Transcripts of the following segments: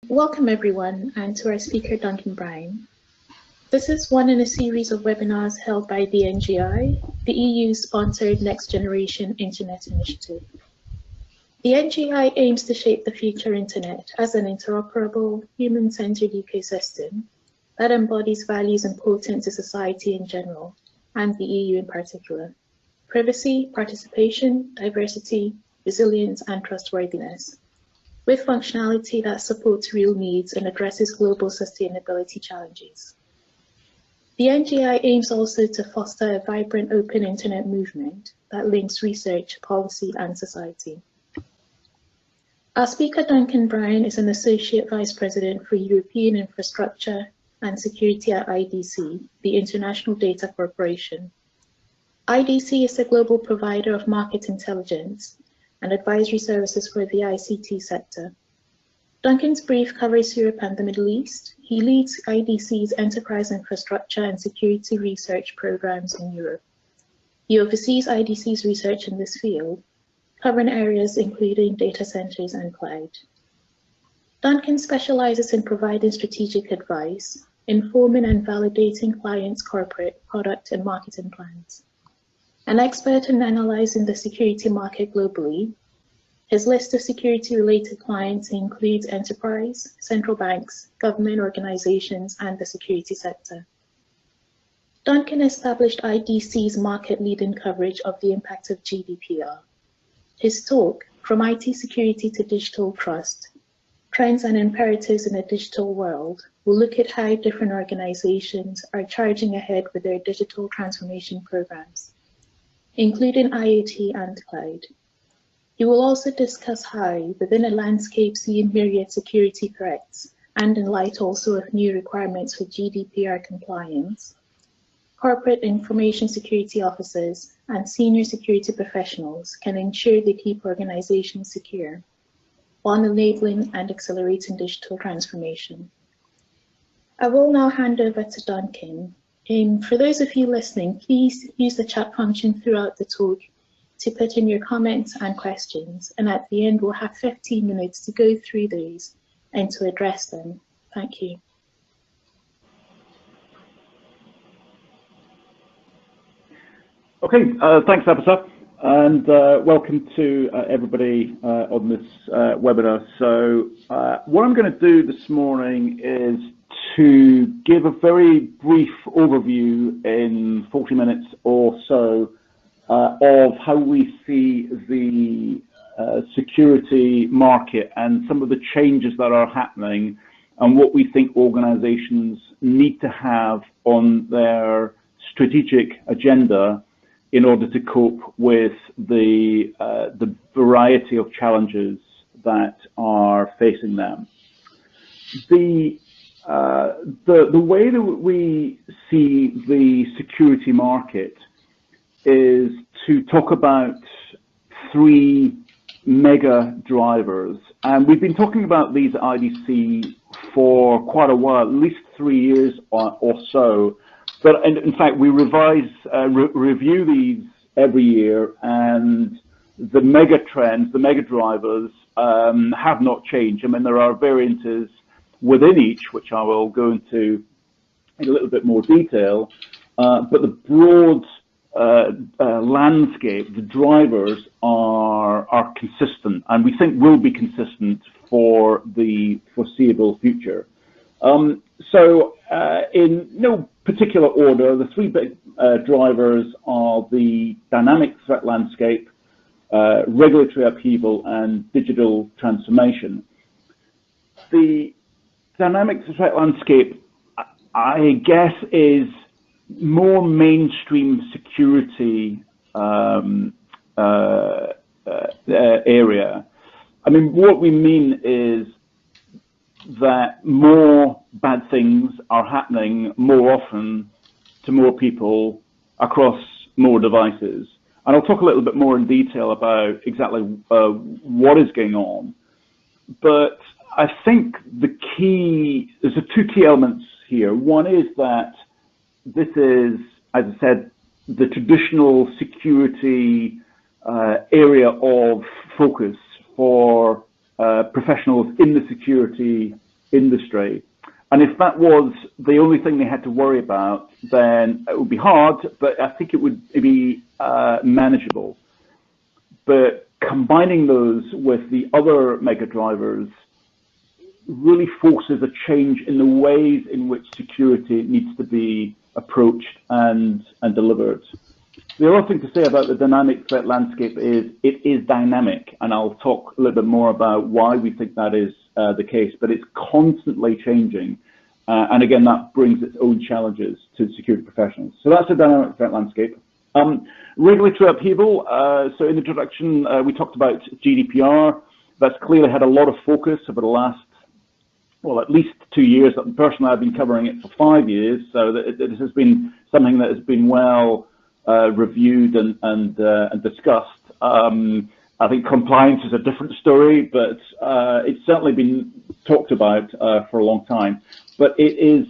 Welcome everyone, and to our speaker Duncan Bryan. This is one in a series of webinars held by the NGI, the EU-sponsored Next Generation Internet Initiative. The NGI aims to shape the future internet as an interoperable, human-centered ecosystem that embodies values important to society in general, and the EU in particular: privacy, participation, diversity, resilience, and trustworthiness, with functionality that supports real needs and addresses global sustainability challenges. The NGI aims also to foster a vibrant open internet movement that links research, policy, and society. Our speaker, Duncan Bryan, is an Associate Vice President for European Infrastructure and Security at IDC, the International Data Corporation. IDC is a global provider of market intelligence and advisory services for the ICT sector. Duncan's brief covers Europe and the Middle East. He leads IDC's enterprise infrastructure and security research programs in Europe. He oversees IDC's research in this field, covering areas including data centers and cloud. Duncan specializes in providing strategic advice, informing and validating clients' corporate, product, and marketing plans. An expert in analyzing the security market globally, his list of security-related clients includes enterprise, central banks, government organizations, and the security sector. Duncan established IDC's market-leading coverage of the impact of GDPR. His talk, From IT Security to Digital Trust, Trends and Imperatives in a Digital World, will look at how different organizations are charging ahead with their digital transformation programs, including IoT and cloud. He will also discuss how, within a landscape seeing myriad security threats, and in light also of new requirements for GDPR compliance, corporate information security officers and senior security professionals can ensure they keep organizations secure, while enabling and accelerating digital transformation. I will now hand over to Duncan. For those of you listening, please use the chat function throughout the talk to put in your comments and questions, and at the end we'll have 15 minutes to go through those and to address them. Thank you. Okay, thanks Abasa, and welcome to everybody on this webinar. So what I'm going to do this morning is to give a very brief overview in 40 minutes or so of how we see the security market and some of the changes that are happening and what we think organizations need to have on their strategic agenda in order to cope with the variety of challenges that are facing them. The way that we see the security market is to talk about three mega drivers. And we've been talking about these at IDC for quite a while, at least 3 years or so. But in fact, we review these every year, and the mega trends, the mega drivers have not changed. I mean, there are variances within each, which I will go into in a little bit more detail, but the broad landscape, the drivers are consistent, and we think will be consistent for the foreseeable future. So in no particular order, the three big drivers are the dynamic threat landscape, regulatory upheaval, and digital transformation. The dynamic threat landscape, I guess, is more mainstream security area. I mean, what we mean is that more bad things are happening more often to more people across more devices. And I'll talk a little bit more in detail about exactly what is going on. But I think there's two key elements here. One is that this is, as I said, the traditional security area of focus for professionals in the security industry. And if that was the only thing they had to worry about, then it would be hard, but I think it would be manageable. But combining those with the other mega drivers really forces a change in the ways in which security needs to be approached and delivered. The other thing to say about the dynamic threat landscape is it is dynamic, and I'll talk a little bit more about why we think that is the case, but it's constantly changing. And again, that brings its own challenges to security professionals. So that's the dynamic threat landscape. Regulatory upheaval. So in the introduction, we talked about GDPR. That's clearly had a lot of focus over the last, well, at least 2 years. Personally, I've been covering it for 5 years. So this has been something that has been well reviewed and discussed. I think compliance is a different story, but it's certainly been talked about for a long time. But it is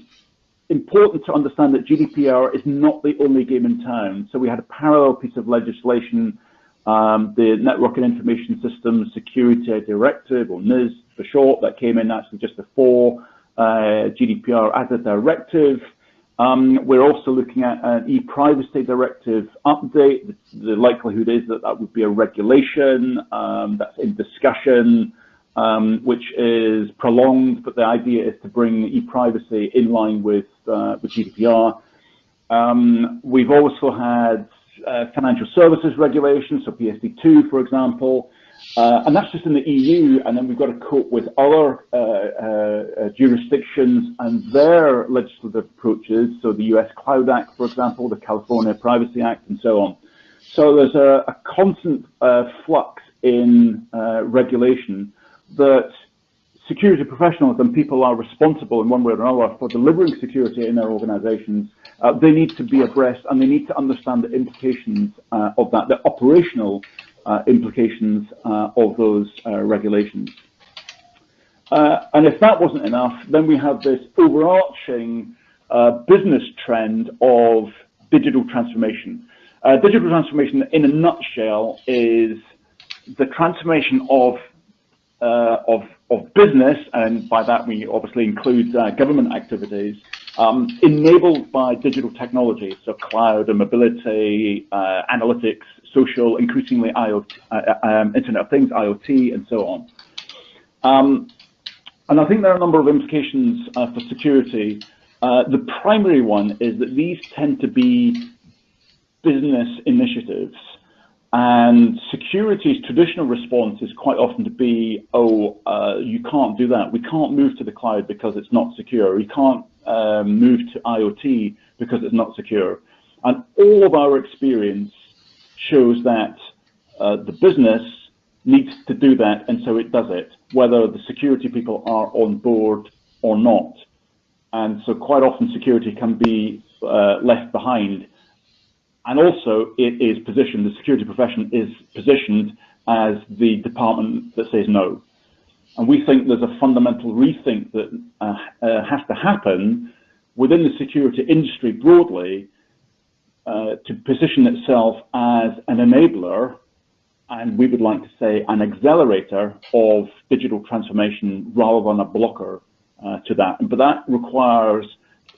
important to understand that GDPR is not the only game in town. So we had a parallel piece of legislation, the Network and Information Systems Security Directive, or NIS for short, that came in actually just before GDPR as a directive. We're also looking at an e-privacy directive update. The likelihood is that that would be a regulation that's in discussion, which is prolonged, but the idea is to bring e-privacy in line with GDPR. We've also had financial services regulations, so PSD2, for example, and that's just in the EU, and then we've got to cope with other jurisdictions and their legislative approaches, so the US Cloud Act, for example, the California Privacy Act, and so on. So there's a constant flux in regulation that security professionals and people are responsible in one way or another for delivering security in their organizations. They need to be abreast, and they need to understand the implications of that, the operational implications of those regulations. And if that wasn't enough, then we have this overarching business trend of digital transformation. Digital transformation, in a nutshell, is the transformation of business, and by that we obviously include government activities, enabled by digital technology, so cloud and mobility, analytics, social, increasingly IoT, Internet of Things, IoT, and so on. And I think there are a number of implications for security. The primary one is that these tend to be business initiatives. And security's traditional response is quite often to be, you can't do that. We can't move to the cloud because it's not secure. We can't move to IoT because it's not secure. And all of our experience shows that the business needs to do that, and so it does it, whether the security people are on board or not. And so quite often security can be left behind. And also, it is positioned, the security profession is positioned as the department that says no. And we think there's a fundamental rethink that has to happen within the security industry broadly to position itself as an enabler, and we would like to say an accelerator of digital transformation rather than a blocker to that. But that requires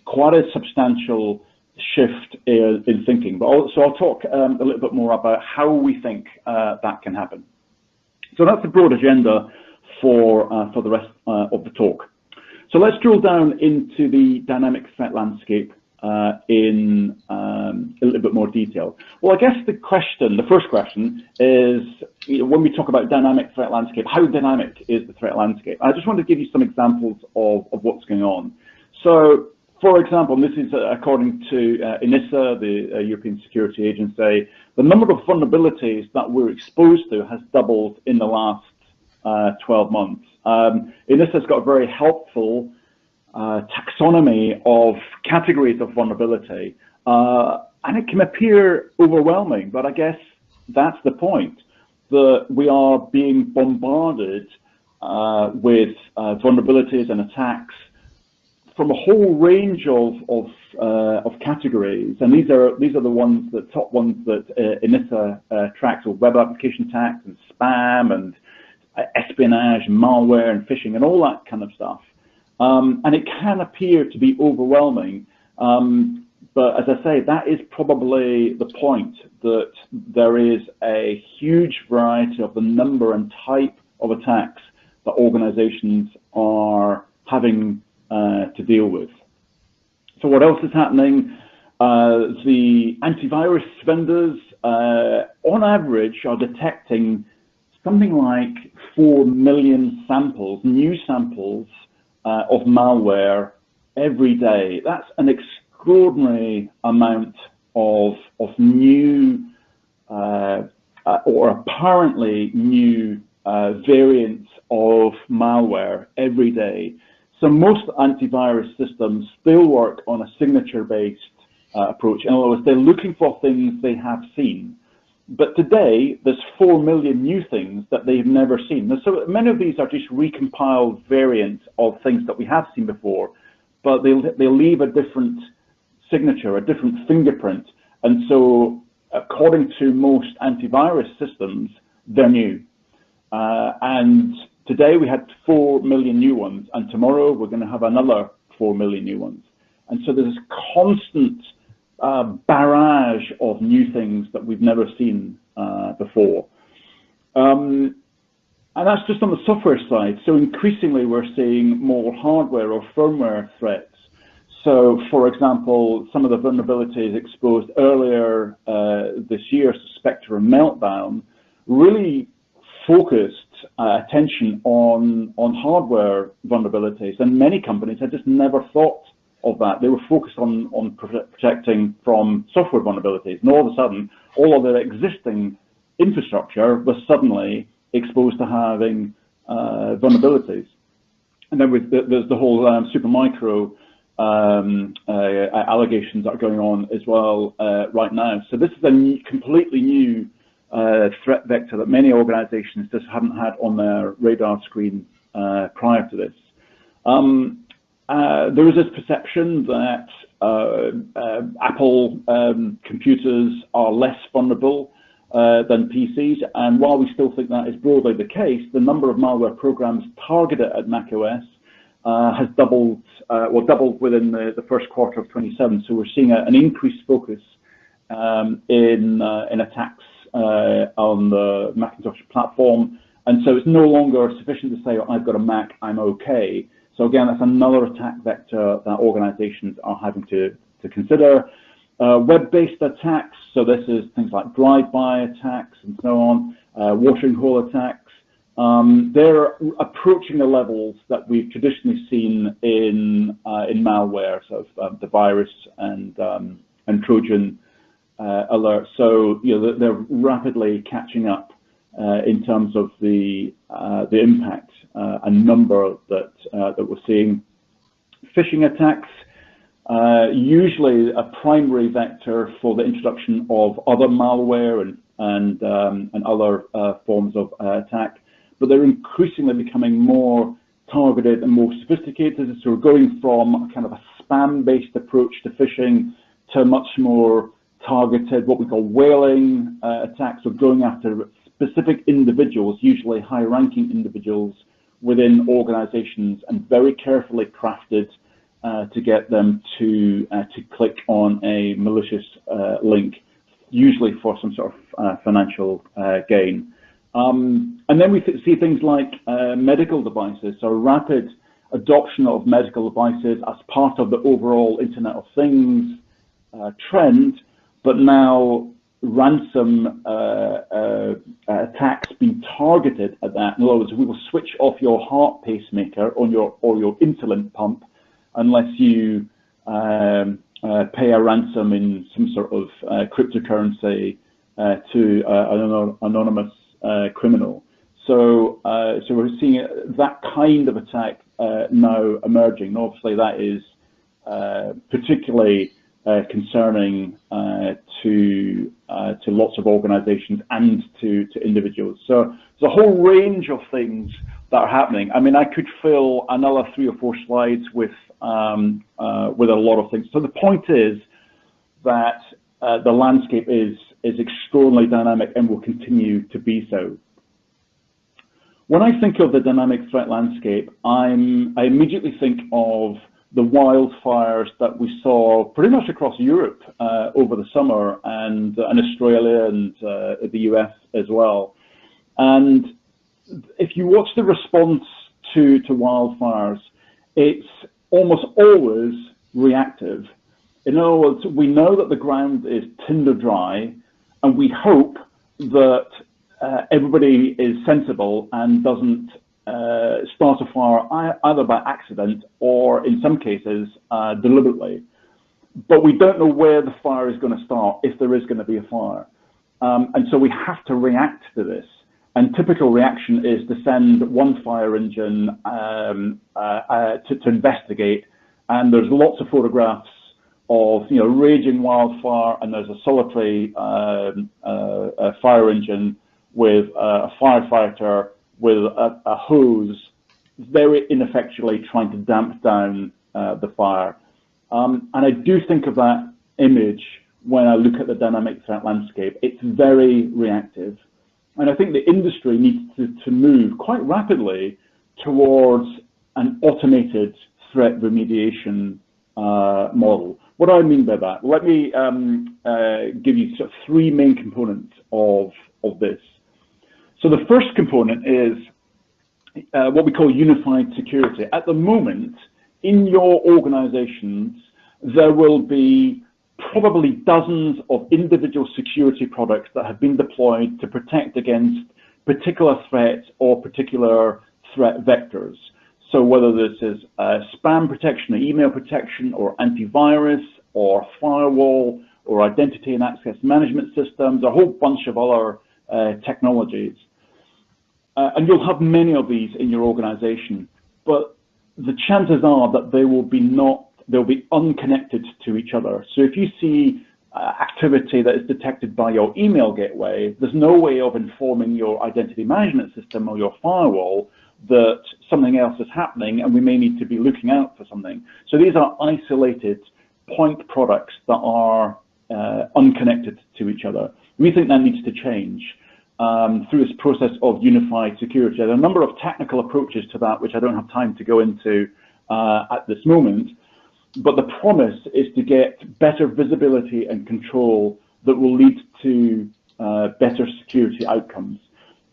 quite a substantial shift in thinking. But also I'll talk a little bit more about how we think that can happen. So that's the broad agenda for the rest of the talk. So let's drill down into the dynamic threat landscape in a little bit more detail. Well, I guess the first question is, when we talk about dynamic threat landscape, how dynamic is the threat landscape? I just want to give you some examples of what's going on. So, for example, and this is according to ENISA, the European Security Agency, the number of vulnerabilities that we're exposed to has doubled in the last 12 months. ENISA's got a very helpful taxonomy of categories of vulnerability, and it can appear overwhelming, but I guess that's the point, that we are being bombarded with vulnerabilities and attacks from a whole range of categories, and these are the ones, the top ones that ENISA tracks, or web application attacks and spam and espionage, malware and phishing and all that kind of stuff. And it can appear to be overwhelming, but as I say, that is probably the point, that there is a huge variety of the number and type of attacks that organizations are having to deal with. So what else is happening? The antivirus vendors, on average, are detecting something like 4 million samples, new samples of malware every day. That's an extraordinary amount of new or apparently new variants of malware every day. So most antivirus systems still work on a signature-based approach. In other words, they're looking for things they have seen. But today, there's 4 million new things that they've never seen. So many of these are just recompiled variants of things that we have seen before, but they leave a different signature, a different fingerprint. And so, according to most antivirus systems, they're new. And today we had 4 million new ones, and tomorrow we're going to have another 4 million new ones. And so there's this constant barrage of new things that we've never seen before. And that's just on the software side. So increasingly we're seeing more hardware or firmware threats. So for example, some of the vulnerabilities exposed earlier this year, Spectre Meltdown, really focused attention on hardware vulnerabilities, and many companies had just never thought of that. They were focused on protecting from software vulnerabilities, and all of a sudden, all of their existing infrastructure was suddenly exposed to having vulnerabilities. And then there's the whole Supermicro allegations that are going on as well right now. So this is a completely new threat vector that many organizations just haven't had on their radar screen prior to this. There is this perception that Apple computers are less vulnerable than PCs, and while we still think that is broadly the case, the number of malware programs targeted at macOS has doubled, doubled within the first quarter of 27. So we're seeing an increased focus in attacks on the Macintosh platform, and so it's no longer sufficient to say, oh, I've got a Mac, I'm okay. So again, that's another attack vector that organizations are having to consider. Web-based attacks, so this is things like drive-by attacks and so on, watering hole attacks. They're approaching the levels that we've traditionally seen in malware, so the virus and Trojan alerts. So they're rapidly catching up in terms of the impact and number that we're seeing. Phishing attacks, usually a primary vector for the introduction of other malware and other forms of attack, but they're increasingly becoming more targeted and more sophisticated. So we're going from a kind of a spam-based approach to phishing to a much more targeted, what we call whaling attacks, or going after specific individuals, usually high-ranking individuals within organizations, and very carefully crafted to get them to click on a malicious link, usually for some sort of financial gain. And then we see things like medical devices, so rapid adoption of medical devices as part of the overall Internet of Things trend, but now ransom attacks being targeted at that. In other words, we will switch off your heart pacemaker or your insulin pump unless you pay a ransom in some sort of cryptocurrency to an anonymous criminal. So we're seeing that kind of attack now emerging. And obviously, that is particularly concerning to lots of organizations and to individuals. So there's a whole range of things that are happening. I mean, I could fill another 3 or 4 slides with a lot of things. So the point is that the landscape is extraordinarily dynamic and will continue to be so. When I think of the dynamic threat landscape, I immediately think of the wildfires that we saw pretty much across Europe over the summer, and Australia and the US as well. And if you watch the response to wildfires, it's almost always reactive. In other words, we know that the ground is tinder dry, and we hope that everybody is sensible and doesn't start a fire either by accident or, in some cases, deliberately. But we don't know where the fire is going to start, if there is going to be a fire. And so we have to react to this. And typical reaction is to send one fire engine to investigate. And there's lots of photographs of raging wildfire, and there's a solitary fire engine with a firefighter with a hose, very ineffectually trying to damp down the fire. And I do think of that image when I look at the dynamic threat landscape. It's very reactive. And I think the industry needs to move quite rapidly towards an automated threat remediation model. What do I mean by that? Let me give you sort of three main components of this. So the first component is what we call unified security. At the moment, in your organizations, there will be probably dozens of individual security products that have been deployed to protect against particular threats or particular threat vectors. So whether this is spam protection or email protection or antivirus or firewall or identity and access management systems, a whole bunch of other technologies. And you'll have many of these in your organization, but the chances are that they'll be unconnected to each other. So if you see activity that is detected by your email gateway, there's no way of informing your identity management system or your firewall that something else is happening, and we may need to be looking out for something. So these are isolated point products that are unconnected to each other. We think that needs to change through this process of unified security. There are a number of technical approaches to that, which I don't have time to go into at this moment, but the promise is to get better visibility and control that will lead to better security outcomes.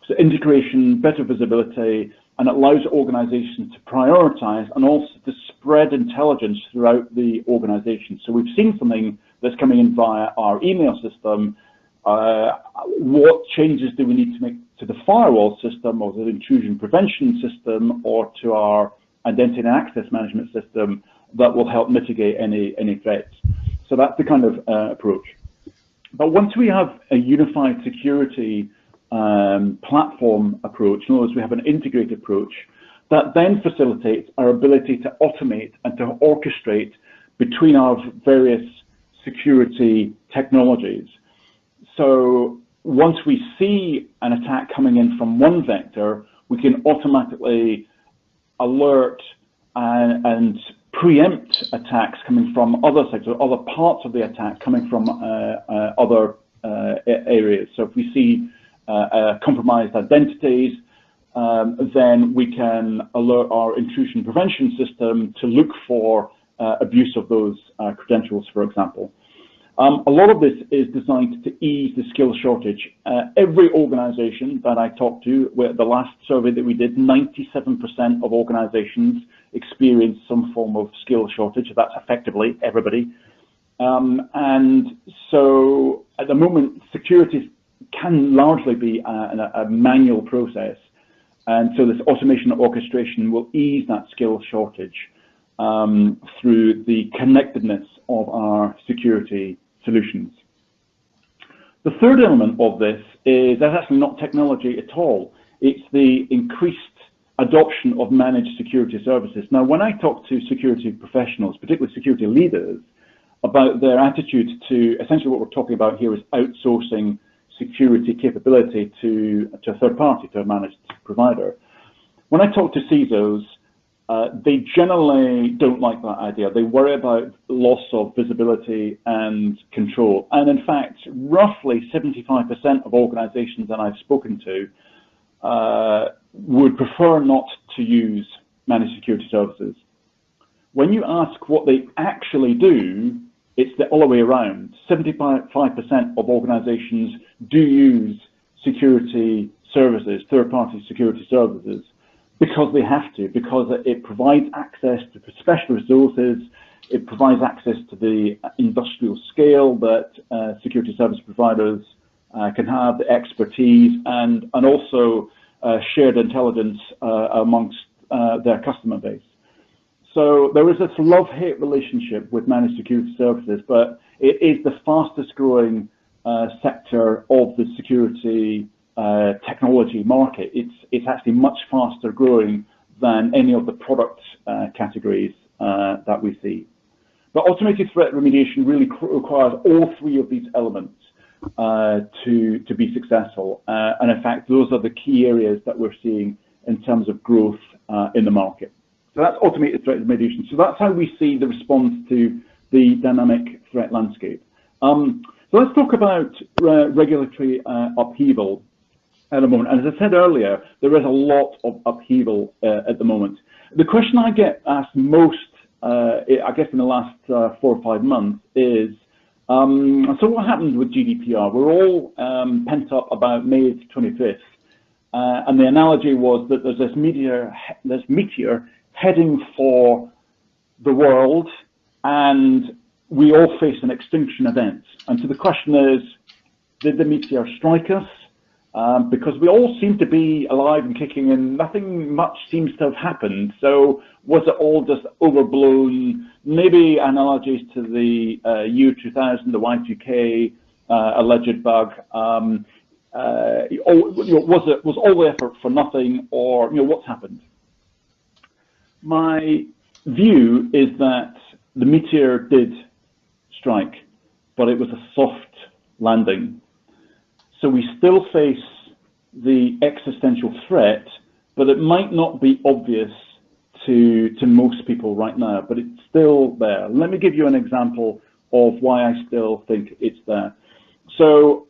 So integration, better visibility, and it allows organizations to prioritize and also to spread intelligence throughout the organization. So we've seen something that's coming in via our email system. What changes do we need to make to the firewall system or the intrusion prevention system or to our identity and access management system that will help mitigate any threats? So that's the kind of approach. But once we have a unified security platform approach, in other words, we have an integrated approach, that then facilitates our ability to automate and to orchestrate between our various security technologies. So once we see an attack coming in from one vector, we can automatically alert and preempt attacks coming from other sectors, other parts of the attack coming from other areas. So if we see compromised identities, then we can alert our intrusion prevention system to look for abuse of those credentials, for example. A lot of this is designed to ease the skill shortage. Every organization that I talked to, the last survey that we did, 97% of organizations experience some form of skill shortage. That's effectively everybody. And so at the moment, security can largely be a manual process. And so this automation and orchestration will ease that skill shortage through the connectedness of our security solutions. The third element of this is that's actually not technology at all. It's the increased adoption of managed security services. Now, when I talk to security professionals, particularly security leaders, about their attitude to essentially what we're talking about here is outsourcing security capability to a third party, to a managed provider. When I talk to CISOs, they generally don't like that idea. They worry about loss of visibility and control. And in fact, roughly 75% of organizations that I've spoken to would prefer not to use managed security services. When you ask what they actually do, it's the other way around. 75% of organizations do use security services, third-party security services, because they have to, because it provides access to special resources, it provides access to the industrial scale that security service providers can have, the expertise, and also shared intelligence amongst their customer base. So there is this love-hate relationship with managed security services, but it is the fastest growing sector of the security technology market. It's actually much faster growing than any of the product categories that we see. But automated threat remediation really requires all three of these elements to be successful. And in fact, those are the key areas that we're seeing in terms of growth in the market. So that's automated threat remediation. So that's how we see the response to the dynamic threat landscape. So let's talk about regulatory upheaval at the moment. And as I said earlier, there is a lot of upheaval at the moment. The question I get asked most, I guess in the last 4 or 5 months is, so what happened with GDPR? We're all pent up about May 25th. And the analogy was that there's this meteor heading for the world, and we all face an extinction event. And so the question is, did the meteor strike us? Because we all seem to be alive and kicking, and nothing much seems to have happened. So was it all just overblown? Maybe analogies to the year 2000, the Y2K alleged bug. Was all the effort for nothing, or what's happened? My view is that the meteor did strike, but it was a soft landing. So we still face the existential threat, but it might not be obvious to most people right now, but it's still there. Let me give you an example of why I still think it's there. So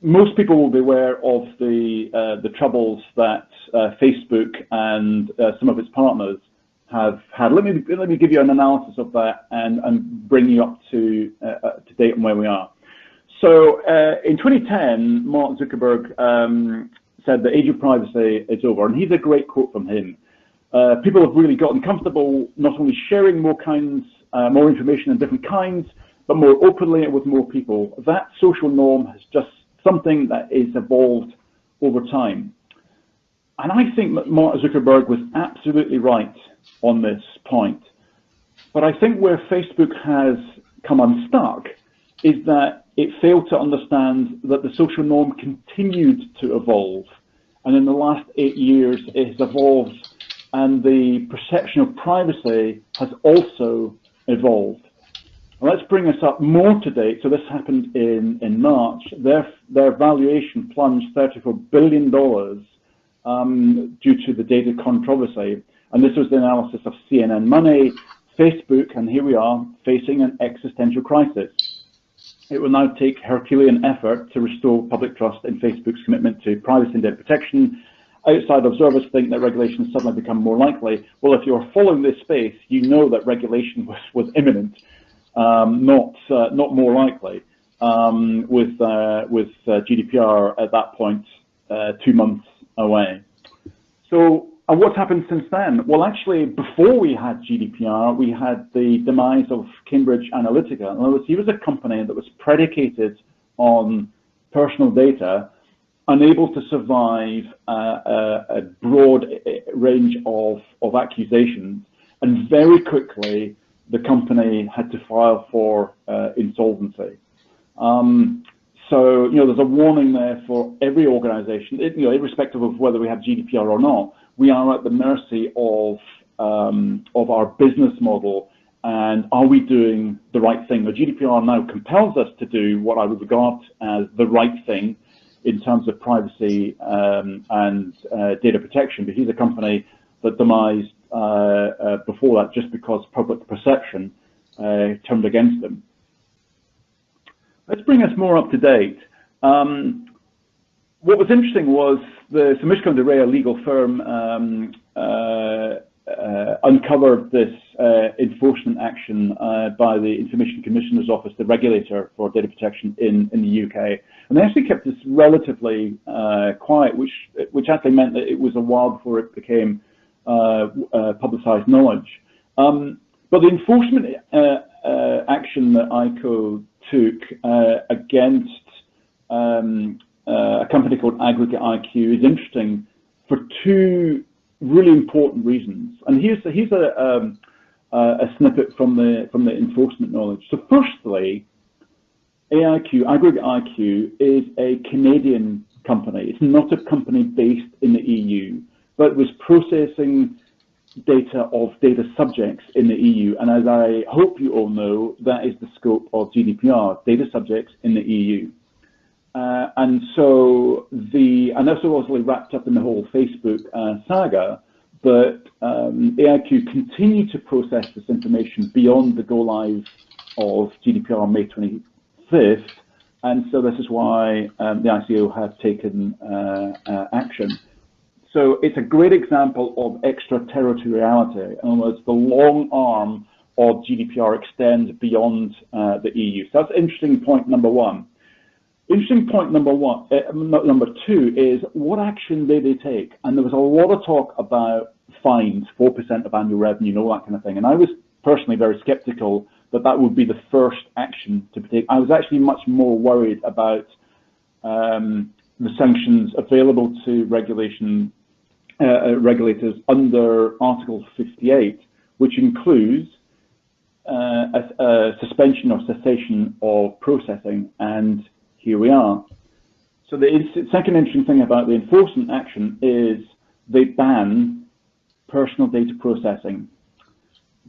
most people will be aware of the troubles that Facebook and some of its partners have had. Let me give you an analysis of that and bring you up to date on where we are. So in 2010, Mark Zuckerberg said the age of privacy is over, and here's a great quote from him. People have really gotten comfortable not only sharing more information in different kinds, but more openly and with more people. That social norm has just something that is evolved over time. And I think that Mark Zuckerberg was absolutely right on this point. But I think where Facebook has come unstuck is that it failed to understand that the social norm continued to evolve. And in the last 8 years, it has evolved, and the perception of privacy has also evolved. Let's bring us up more to date. So this happened in March. Their valuation plunged $34 billion due to the data controversy. And this was the analysis of CNN Money, Facebook, and here we are facing an existential crisis. It will now take Herculean effort to restore public trust in Facebook's commitment to privacy and data protection. Outside observers think that regulation has suddenly become more likely. Well, if you're following this space, you know that regulation was imminent. Not more likely, with GDPR at that point 2 months away. So what's happened since then? Well, actually, before we had GDPR, we had the demise of Cambridge Analytica. In other words, here was a company that was predicated on personal data, unable to survive a broad range of accusations, and very quickly the company had to file for insolvency. So, there's a warning there for every organization, irrespective of whether we have GDPR or not. We are at the mercy of our business model, and are we doing the right thing? The GDPR now compels us to do what I would regard as the right thing in terms of privacy and data protection. But he's a company that demised before that just because public perception turned against them. Let's bring us more up to date. what was interesting was the Mishcon de Rey, a legal firm, uncovered this enforcement action by the Information Commissioner's Office, the regulator for data protection in the UK. And they actually kept this relatively quiet, which actually meant that it was a while before it became publicised knowledge. But the enforcement action that ICO took against a company called Aggregate IQ is interesting for two really important reasons. And here's a snippet from the enforcement knowledge. So firstly, Aggregate IQ is a Canadian company. It's not a company based in the EU, but was processing data of data subjects in the EU. And as I hope you all know, that is the scope of GDPR, data subjects in the EU. And that's obviously wrapped up in the whole Facebook saga, but AIQ continued to process this information beyond the go live of GDPR on May 25th, and so this is why the ICO have taken action. So it's a great example of extraterritoriality. In other words, the long arm of GDPR extends beyond the EU. So that's interesting point number one. Interesting point number two is what action did they take? And there was a lot of talk about fines, 4% of annual revenue, and all that kind of thing. And I was personally very skeptical that that would be the first action to be taken. I was actually much more worried about the sanctions available to regulators under Article 58, which includes a suspension or cessation of processing, and here we are. So the second interesting thing about the enforcement action is they ban personal data processing.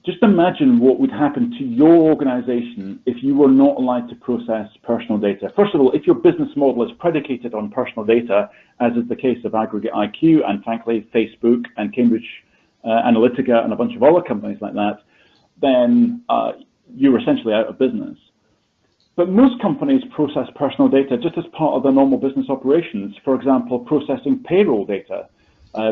Just imagine what would happen to your organization if you were not allowed to process personal data. First of all, if your business model is predicated on personal data, as is the case of Aggregate IQ and frankly Facebook and Cambridge Analytica and a bunch of other companies like that, then you're essentially out of business. But most companies process personal data just as part of their normal business operations. For example, processing payroll data.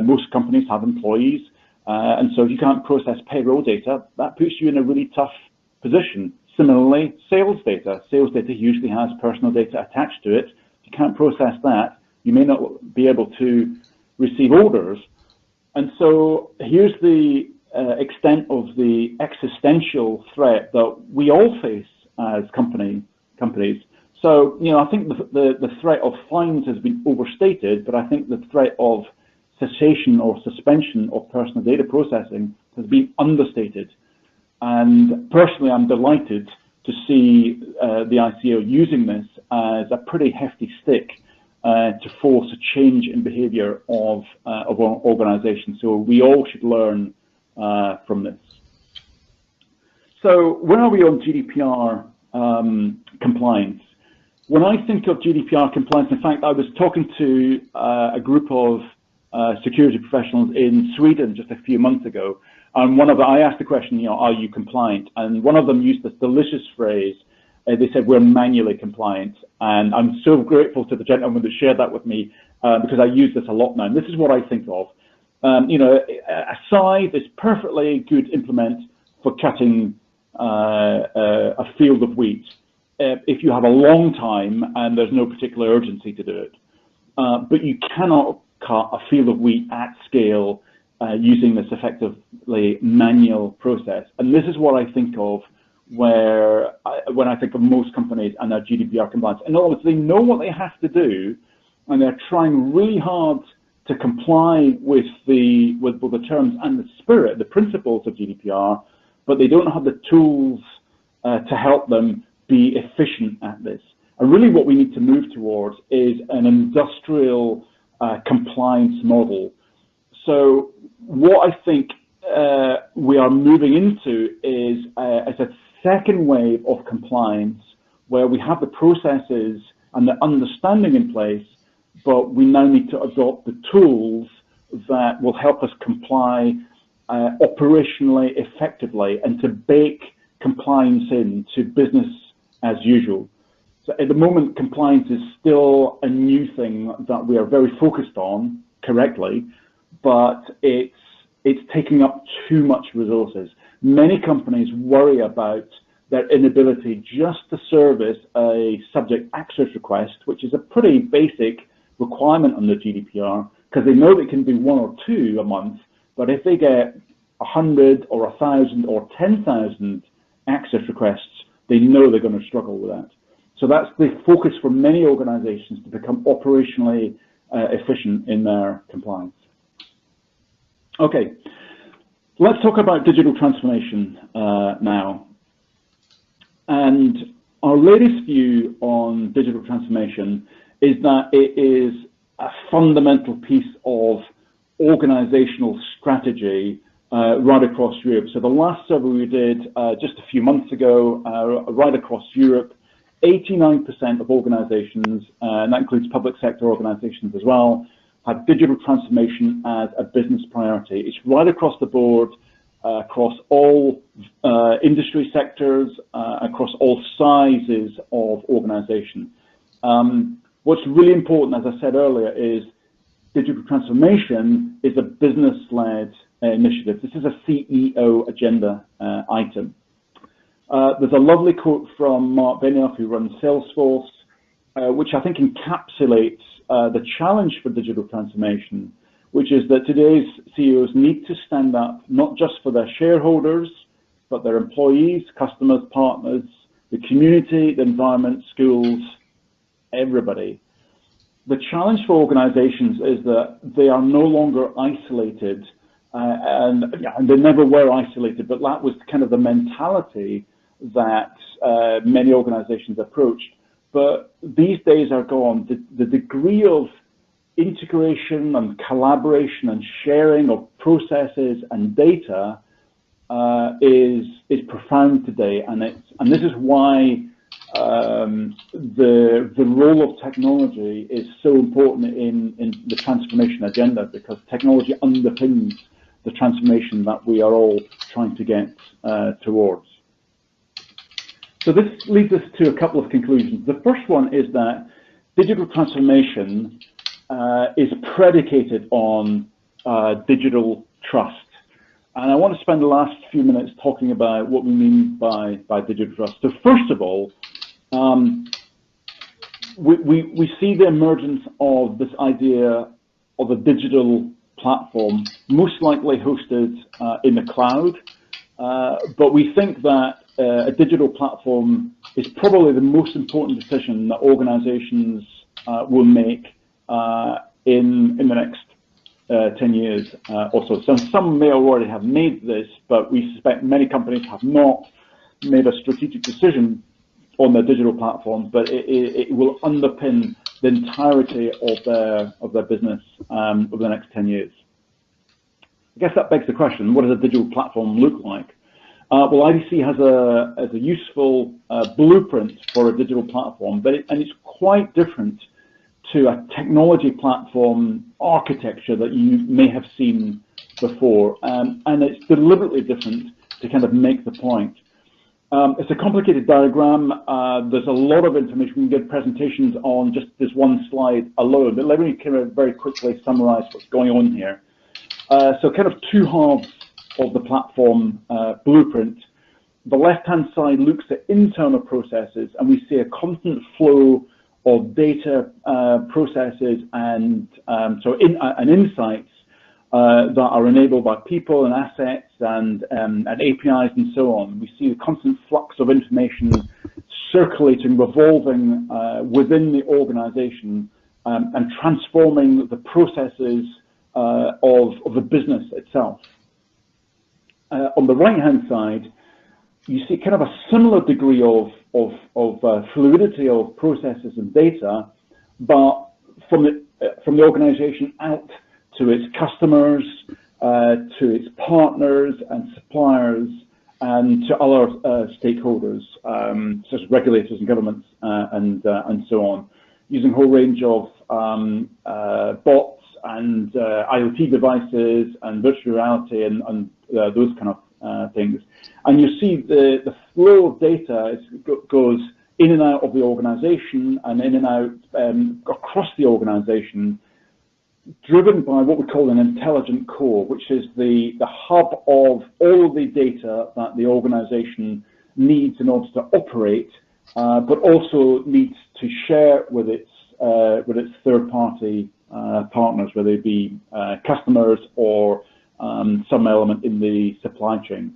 Most companies have employees, and so if you can't process payroll data, that puts you in a really tough position. Similarly, sales data. Sales data usually has personal data attached to it. If you can't process that, you may not be able to receive orders. And so here's the extent of the existential threat that we all face as companies. So, you know, I think the threat of fines has been overstated, but I think the threat of cessation or suspension of personal data processing has been understated. And personally, I'm delighted to see the ICO using this as a pretty hefty stick to force a change in behavior of our organization. So we all should learn from this. So where are we on GDPR compliance? When I think of GDPR compliance, in fact, I was talking to a group of security professionals in Sweden just a few months ago, and I asked the question, you know, are you compliant? And one of them used this delicious phrase. They said, we're manually compliant. And I'm so grateful to the gentleman that shared that with me because I use this a lot now. And this is what I think of. You know, a scythe is perfectly good implement for cutting a field of wheat if you have a long time and there's no particular urgency to do it. But you cannot cut a field of wheat at scale using this effectively manual process. And this is what I think of when I think of most companies and their GDPR compliance. In other words, they know what they have to do, and they're trying really hard to comply with both the terms and the spirit, the principles of GDPR, but they don't have the tools to help them be efficient at this. And really what we need to move towards is an industrial compliance model. So what I think we are moving into is a second wave of compliance where we have the processes and the understanding in place, but we now need to adopt the tools that will help us comply operationally effectively and to bake compliance into business as usual. So at the moment, compliance is still a new thing that we are very focused on correctly, but it's taking up too much resources. Many companies worry about their inability just to service a subject access request, which is a pretty basic requirement under GDPR, because they know it can be 1 or 2 a month, but if they get 100 or 1,000 or 10,000 access requests, they know they're going to struggle with that. So that's the focus for many organizations, to become operationally efficient in their compliance. Okay, let's talk about digital transformation now. And our latest view on digital transformation is that it is a fundamental piece of organizational strategy right across Europe. So the last survey we did just a few months ago, right across Europe, 89% of organizations, and that includes public sector organizations as well, have digital transformation as a business priority. It's right across the board, across all industry sectors, across all sizes of organization. What's really important, as I said earlier, is digital transformation is a business-led initiative. This is a CEO agenda item. There's a lovely quote from Mark Benioff, who runs Salesforce, which I think encapsulates the challenge for digital transformation, which is that today's CEOs need to stand up not just for their shareholders, but their employees, customers, partners, the community, the environment, schools, everybody. The challenge for organizations is that they are no longer isolated, and they never were isolated, but that was kind of the mentality that many organizations approached. But these days are gone. The degree of integration and collaboration and sharing of processes and data is profound today, and this is why the role of technology is so important in the transformation agenda, because technology underpins the transformation that we are all trying to get towards. So this leads us to a couple of conclusions. The first one is that digital transformation is predicated on digital trust. And I want to spend the last few minutes talking about what we mean by digital trust. So first of all, we see the emergence of this idea of a digital platform, most likely hosted in the cloud, but we think that a digital platform is probably the most important decision that organizations will make in the next 10 years or so. So some may already have made this, but we suspect many companies have not made a strategic decision on their digital platform, but it will underpin the entirety of their business over the next 10 years. I guess that begs the question: what does a digital platform look like? Well, IDC has a useful blueprint for a digital platform, but it's quite different to a technology platform architecture that you may have seen before, and it's deliberately different to kind of make the point. It's a complicated diagram. There's a lot of information. We can give presentations on just this one slide alone, but let me kind of very quickly summarize what's going on here. So kind of two halves of the platform blueprint. The left-hand side looks at internal processes, and we see a constant flow of data, processes, and insights that are enabled by people and assets and APIs and so on. We see a constant flux of information circulating, revolving within the organization and transforming the processes of the business itself. On the right-hand side, you see kind of a similar degree of fluidity of processes and data, but from the organization out to its customers, to its partners and suppliers, and to other stakeholders, such as regulators and governments and so on, using a whole range of bots and IoT devices and virtual reality and those kind of things. And you see the flow of data goes in and out of the organization and in and out across the organization, driven by what we call an intelligent core, which is the hub of all of the data that the organization needs in order to operate, but also needs to share with its third-party partners, whether they be customers or some element in the supply chain.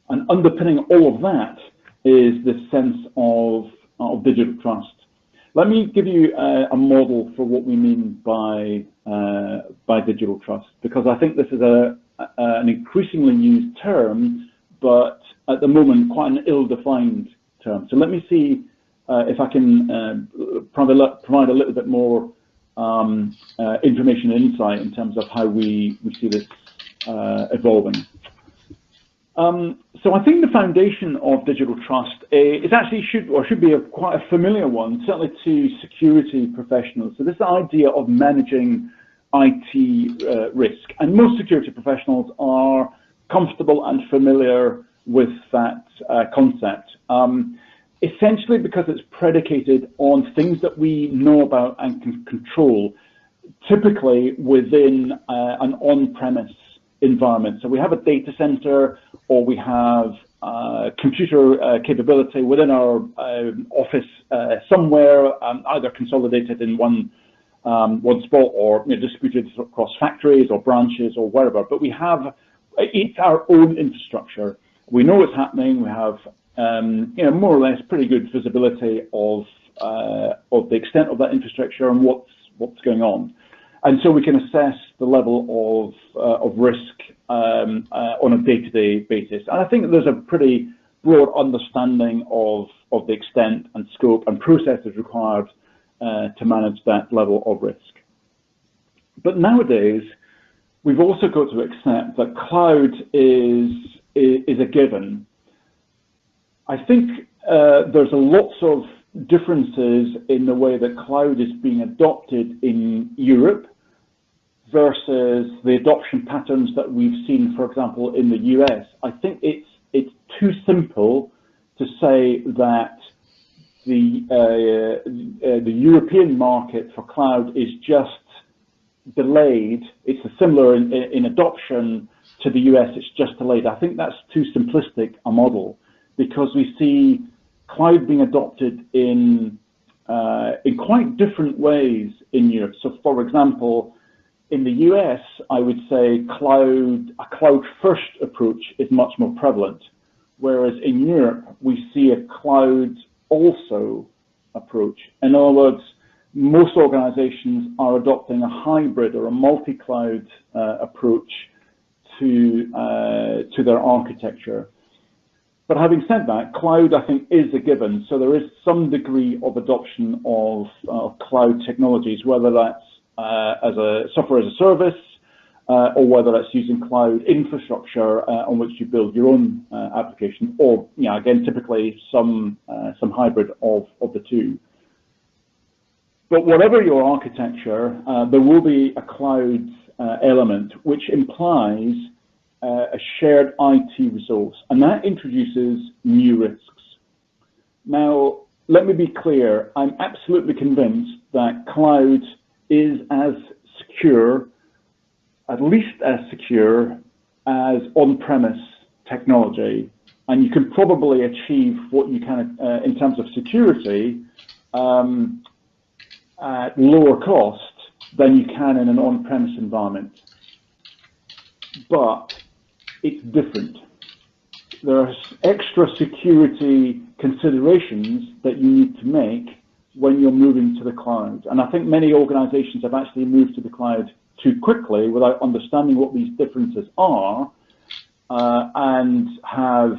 And underpinning all of that is this sense of digital trust. Let me give you a model for what we mean by digital trust, because I think this is an increasingly used term, but at the moment quite an ill-defined term. So let me see if I can provide a little bit more information and insight in terms of how we see this evolving. So I think the foundation of digital trust is actually should be quite a familiar one, certainly to security professionals. So this idea of managing IT risk, and most security professionals are comfortable and familiar with that concept. Essentially because it's predicated on things that we know about and can control, typically within an on-premise environment. So we have a data center, or we have computer capability within our office somewhere, either consolidated in one spot, or distributed across factories or branches or wherever. But we have it's our own infrastructure. We know what's happening. We have more or less pretty good visibility of the extent of that infrastructure and what's going on. And so we can assess the level of risk on a day-to-day basis. And I think that there's a pretty broad understanding of the extent and scope and processes required to manage that level of risk. But nowadays, we've also got to accept that cloud is a given. I think there's lots of differences in the way that cloud is being adopted in Europe versus the adoption patterns that we've seen, for example, in the US. I think it's too simple to say that the European market for cloud is just delayed. It's similar in adoption to the US. It's just delayed. I think that's too simplistic a model, because we see cloud being adopted in quite different ways in Europe. So, for example, in the US, I would say a cloud-first approach is much more prevalent, whereas in Europe, we see a cloud-also approach. In other words, most organizations are adopting a hybrid or a multi-cloud approach to their architecture. But having said that, cloud, I think, is a given. So there is some degree of adoption of cloud technologies, whether that's as a software as a service, or whether that's using cloud infrastructure on which you build your own application, or again, typically some hybrid of the two. But whatever your architecture, there will be a cloud element, which implies a shared IT resource, and that introduces new risks. Now, let me be clear, I'm absolutely convinced that cloud is as secure, at least as secure as on-premise technology, and you can probably achieve what you can in terms of security at lower cost than you can in an on-premise environment. But it's different. There are extra security considerations that you need to make when you're moving to the cloud. And I think many organizations have actually moved to the cloud too quickly without understanding what these differences are, and have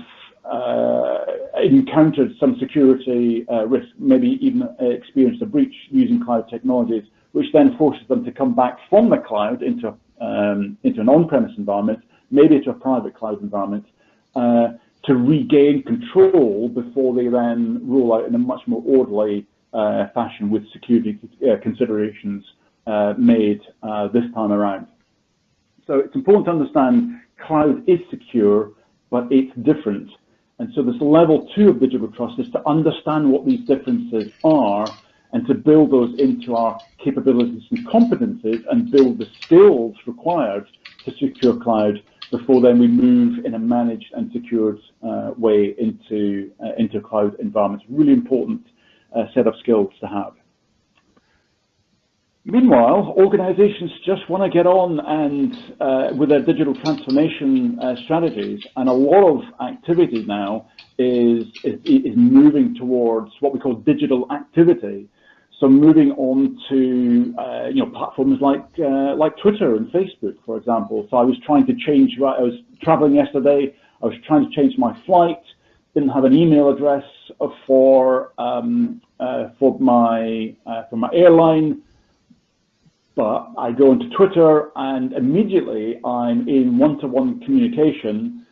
encountered some security risk, maybe even experienced a breach using cloud technologies, which then forces them to come back from the cloud into an on-premise environment, maybe to a private cloud environment, to regain control before they then roll out in a much more orderly fashion with security considerations made this time around. So it's important to understand cloud is secure, but it's different. And so this level 2 of digital trust is to understand what these differences are and to build those into our capabilities and competencies and build the skills required to secure cloud before then we move in a managed and secured way into cloud environments. Really important set of skills to have. Meanwhile, organizations just want to get on and with their digital transformation strategies, and a lot of activity now is moving towards what we call digital activity. So moving on to platforms like Twitter and Facebook, for example. So I was trying to change. I was traveling yesterday. I was trying to change my flight. Didn't have an email address for my airline. But I go into Twitter and immediately I'm in one-to-one communication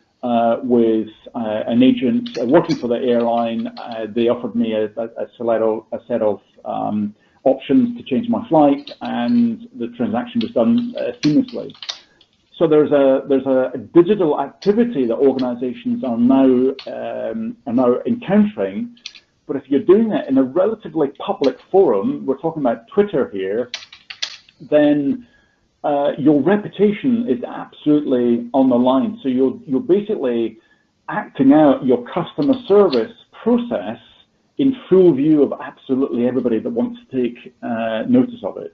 with an agent working for the airline. They offered me a set of options to change my flight, and the transaction was done seamlessly. So there's a digital activity that organizations are now encountering. But if you're doing it in a relatively public forum, we're talking about Twitter here, then your reputation is absolutely on the line. So you're basically acting out your customer service process in full view of absolutely everybody that wants to take notice of it.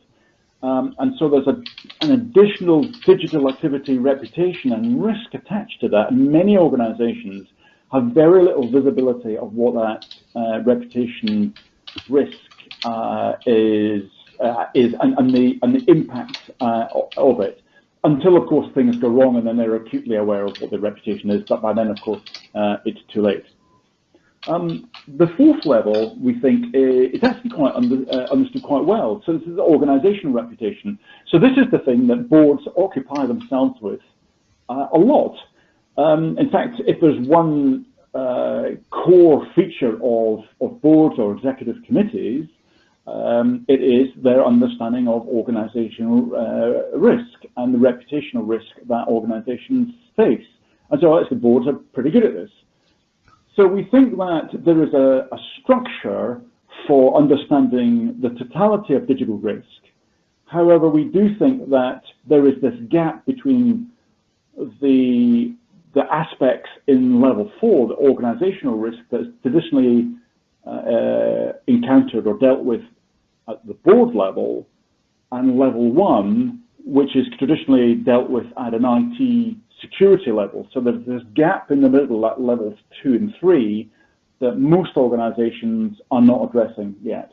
And so there's an additional digital activity reputation and risk attached to that. And many organizations have very little visibility of what that reputation risk is and the impact of it, until of course things go wrong, and then they're acutely aware of what the reputation is. But by then, of course, it's too late. The fourth level, we think, is actually quite understood quite well. So this is the organizational reputation. So this is the thing that boards occupy themselves with a lot. In fact, if there's one core feature of boards or executive committees, it is their understanding of organizational risk and the reputational risk that organizations face. And so actually boards are pretty good at this. So we think that there is a structure for understanding the totality of digital risk. However, we do think that there is this gap between the aspects in level 4, the organizational risk, that's traditionally encountered or dealt with at the board level, and level 1, which is traditionally dealt with at an IT security level. So there's this gap in the middle at levels 2 and 3 that most organizations are not addressing yet.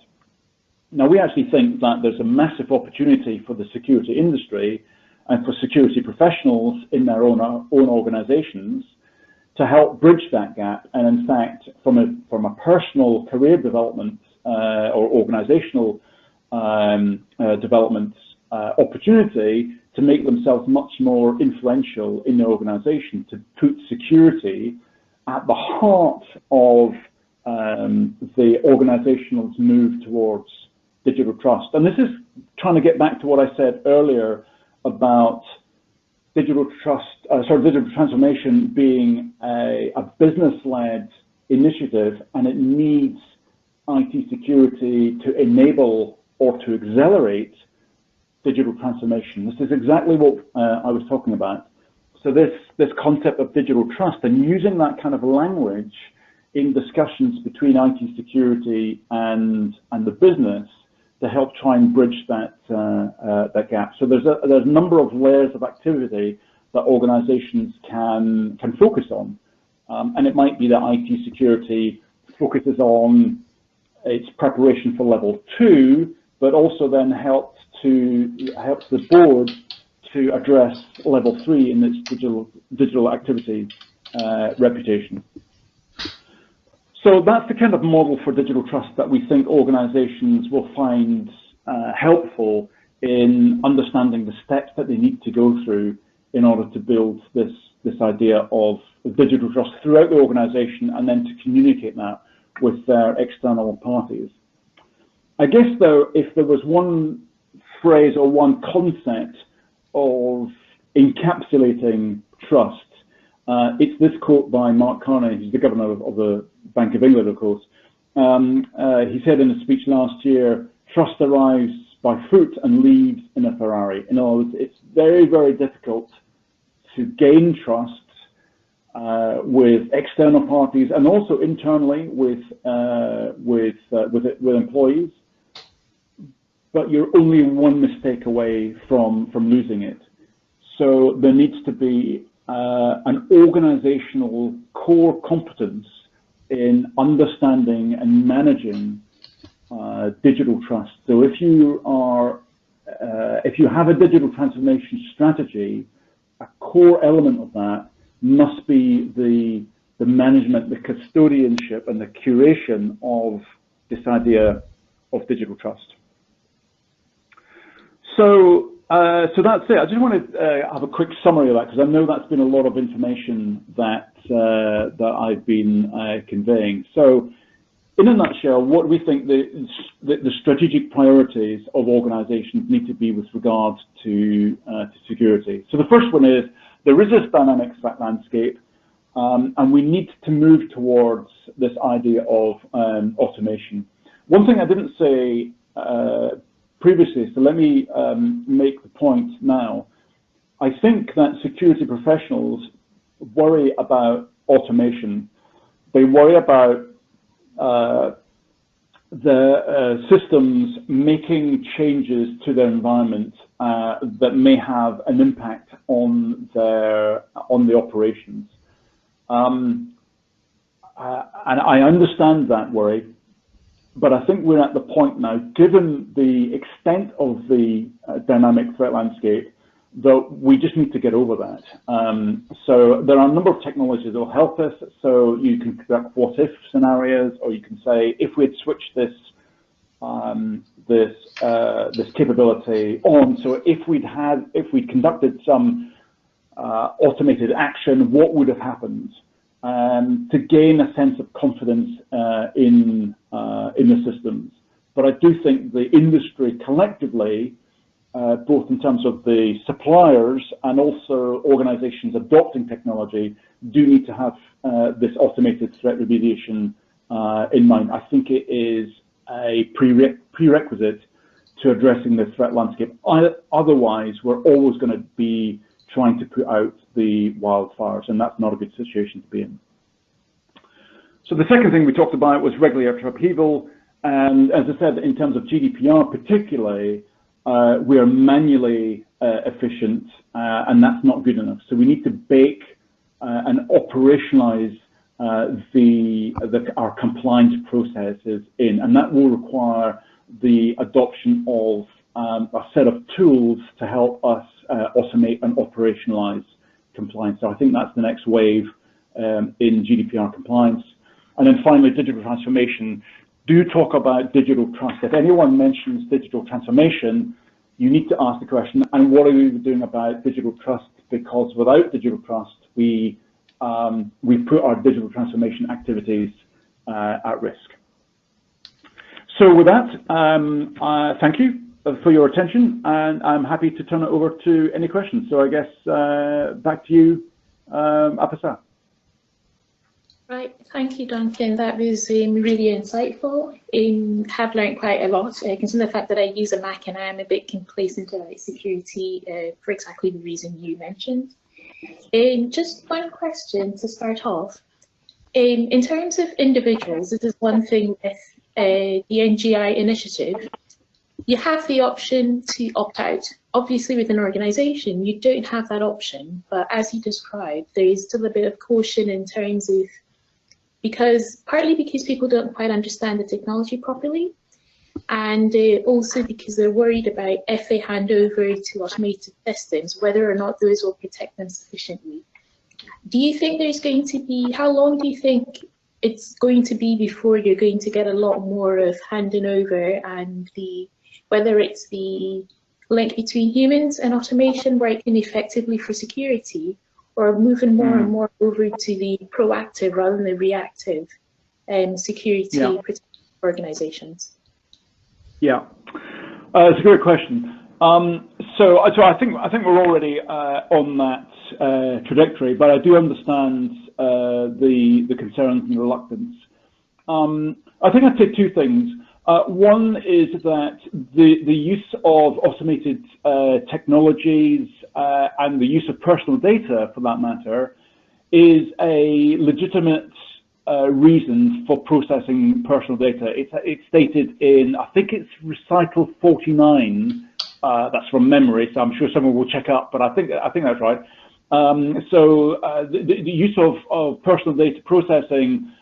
Now, we actually think that there's a massive opportunity for the security industry and for security professionals in their own organizations to help bridge that gap. And in fact, from a personal career development or organizational development opportunity, to make themselves much more influential in the organization, to put security at the heart of the organization's move towards digital trust. And this is trying to get back to what I said earlier about digital transformation being a business-led initiative, and it needs IT security to enable or to accelerate digital transformation. This is exactly what I was talking about. So this concept of digital trust, and using that kind of language in discussions between IT security and the business to help try and bridge that gap. So there's a number of layers of activity that organizations can focus on, and it might be that IT security focuses on its preparation for level 2, but also then helps the board to address level 3 in its digital activity reputation. So that's the kind of model for digital trust that we think organizations will find helpful in understanding the steps that they need to go through in order to build this idea of digital trust throughout the organization, and then to communicate that with their external parties. I guess, though, if there was one phrase or one concept of encapsulating trust, It's this quote by Mark Carney, who's the governor of the Bank of England, of course. He said in a speech last year, "Trust arrives by foot and leaves in a Ferrari." In other words, it's very, very difficult to gain trust with external parties and also internally with employees. But you're only one mistake away from losing it. So there needs to be an organizational core competence in understanding and managing digital trust. So if you have a digital transformation strategy, a core element of that must be the management, the custodianship, and the curation of this idea of digital trust. So that's it. I just want to have a quick summary of that, because I know that's been a lot of information that I've been conveying. So, in a nutshell, what we think the strategic priorities of organisations need to be with regards to security. So the first one is there is this dynamic threat landscape, and we need to move towards this idea of automation. One thing I didn't say previously, so let me make the point now. I think that security professionals worry about automation. They worry about the systems making changes to their environment that may have an impact on the operations. And I understand that worry. But I think we're at the point now, given the extent of the dynamic threat landscape, that we just need to get over that. So there are a number of technologies that will help us. So you can conduct what-if scenarios, or you can say, if we had switched this capability on, so if we'd conducted some automated action, what would have happened? To gain a sense of confidence in the systems. But I do think the industry collectively, both in terms of the suppliers and also organizations adopting technology, do need to have this automated threat remediation in mind. I think it is a prerequisite to addressing the threat landscape. Otherwise, we're always going to be trying to put out the wildfires, and that's not a good situation to be in. So the second thing we talked about was regulatory upheaval, and as I said, in terms of GDPR particularly, we are manually efficient, and that's not good enough. So we need to bake and operationalize our compliance processes in, and that will require the adoption of a set of tools to help us automate and operationalize compliance. So I think that's the next wave in GDPR compliance. And then finally, digital transformation. Do talk about digital trust. If anyone mentions digital transformation, you need to ask the question, and what are we doing about digital trust? Because without digital trust, we put our digital transformation activities at risk. So with that, thank you for your attention, and I'm happy to turn it over to any questions. So I guess back to you, Apasa. Right, thank you, Duncan. That was really insightful. Have learned quite a lot, considering the fact that I use a Mac and I am a bit complacent about security for exactly the reason you mentioned. Just one question to start off. In terms of individuals, this is one thing with the NGI initiative. You have the option to opt out. Obviously, with an organization, you don't have that option. But as you described, there is still a bit of caution in terms of, partly because people don't quite understand the technology properly, and also because they're worried about if they hand over to automated systems, whether or not those will protect them sufficiently. Do you think there's going to be, how long do you think it's going to be before you're going to get a lot more of handing over, and whether it's the link between humans and automation working effectively for security, or moving more and more over to the proactive rather than the reactive security organizations? Yeah, it's a great question. So I think we're already on that trajectory, but I do understand the concerns and reluctance. I think I'd say two things. One is that the use of automated technologies and the use of personal data, for that matter, is a legitimate reason for processing personal data. It's stated in, I think it's recital 49. That's from memory, so I'm sure someone will check up, but I think that's right. The use of personal data processing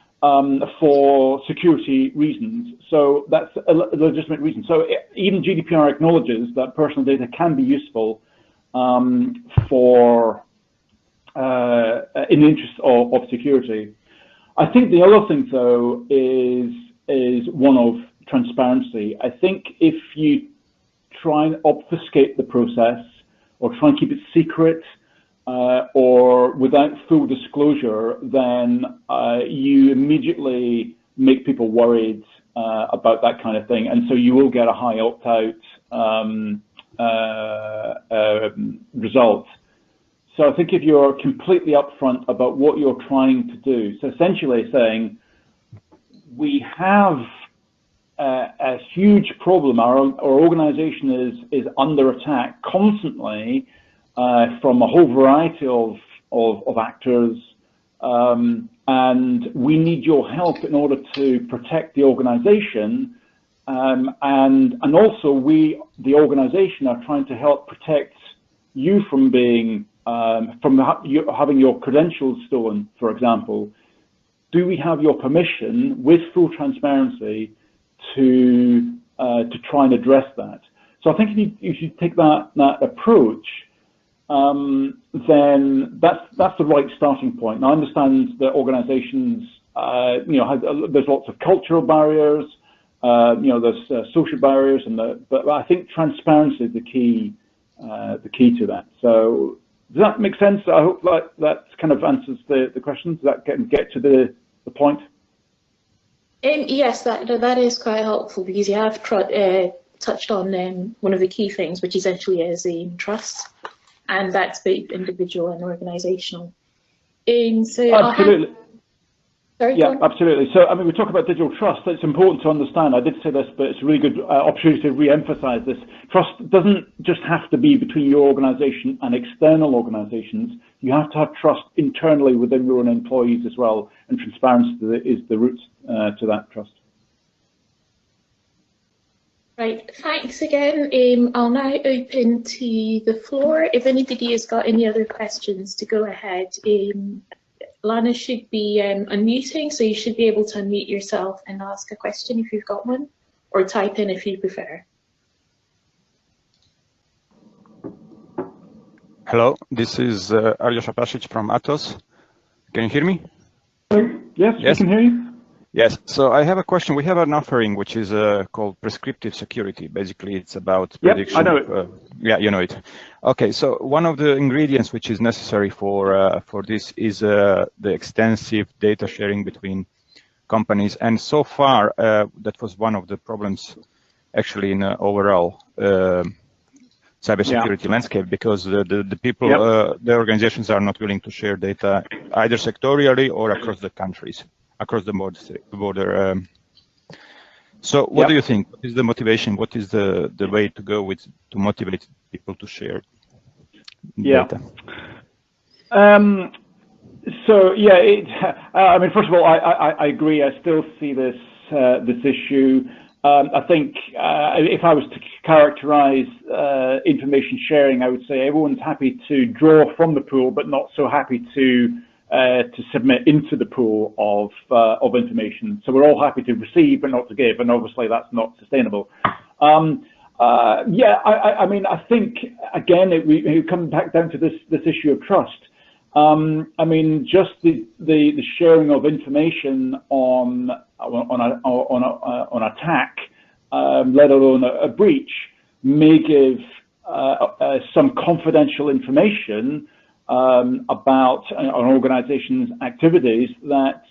for security reasons. So that's a legitimate reason. So even GDPR acknowledges that personal data can be useful for in the interest of security. I think the other thing, though, is one of transparency. I think if you try and obfuscate the process or try and keep it secret or without full disclosure, then you immediately make people worried about that kind of thing, and so you will get a high opt-out result. So I think if you're completely upfront about what you're trying to do, so essentially saying, we have a huge problem, our organization is under attack constantly from a whole variety of actors, and we need your help in order to protect the organization, and also we, the organization, are trying to help protect you from being having your credentials stolen, for example. Do we have your permission, with full transparency, to try and address that? So I think if you take that approach, then that's the right starting point. Now, I understand that organisations, there's lots of cultural barriers, there's social barriers, but I think transparency is the key to that. So does that make sense? I hope that kind of answers the question. Does that get to the point? Yes, that is quite helpful, because you have touched on one of the key things, which essentially is trust, and that's both individual and organisational. So absolutely. Sorry, yeah, absolutely. So, I mean, we talk about digital trust. It's important to understand. I did say this, but it's a really good opportunity to re-emphasize this. Trust doesn't just have to be between your organization and external organizations. You have to have trust internally within your own employees as well, and transparency is the route to that trust. Right, thanks again. I'll now open to the floor. If anybody has got any other questions, to go ahead. Lana should be unmuting, so you should be able to unmute yourself and ask a question if you've got one, or type in if you prefer. Hello, this is Aryosha Pasic from Atos. Can you hear me? Yes, we can hear you. Yes, so I have a question. We have an offering which is called prescriptive security. Basically, it's about prediction. Yep, I know it. Yeah, you know it. Okay, so one of the ingredients which is necessary for this is the extensive data sharing between companies. And so far, that was one of the problems actually in overall cybersecurity landscape, because the people, the organizations are not willing to share data either sectorially or across the countries, across the border. So what do you think? What is the motivation? What is the way to go to motivate people to share data? So yeah, I mean, first of all, I agree. I still see this issue. I think if I was to characterize information sharing, I would say everyone's happy to draw from the pool, but not so happy to submit into the pool of information. So we're all happy to receive, but not to give, and obviously that's not sustainable. Yeah, I mean, I think again we come back down to this issue of trust. I mean, just the sharing of information on attack, let alone a breach, may give some confidential information about an organization's activities that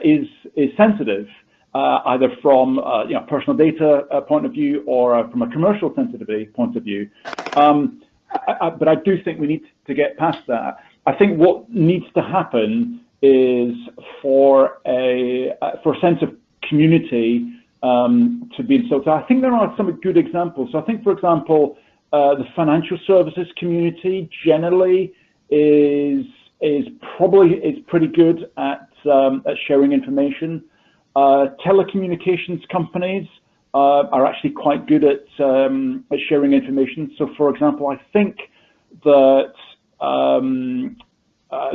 is sensitive, either from personal data point of view or from a commercial sensitivity point of view. But I do think we need to get past that. I think what needs to happen is for a sense of community to be instilled. So I think there are some good examples. So I think, for example, the financial services community generally is pretty good at sharing information. Telecommunications companies are actually quite good at sharing information. So, for example, I think that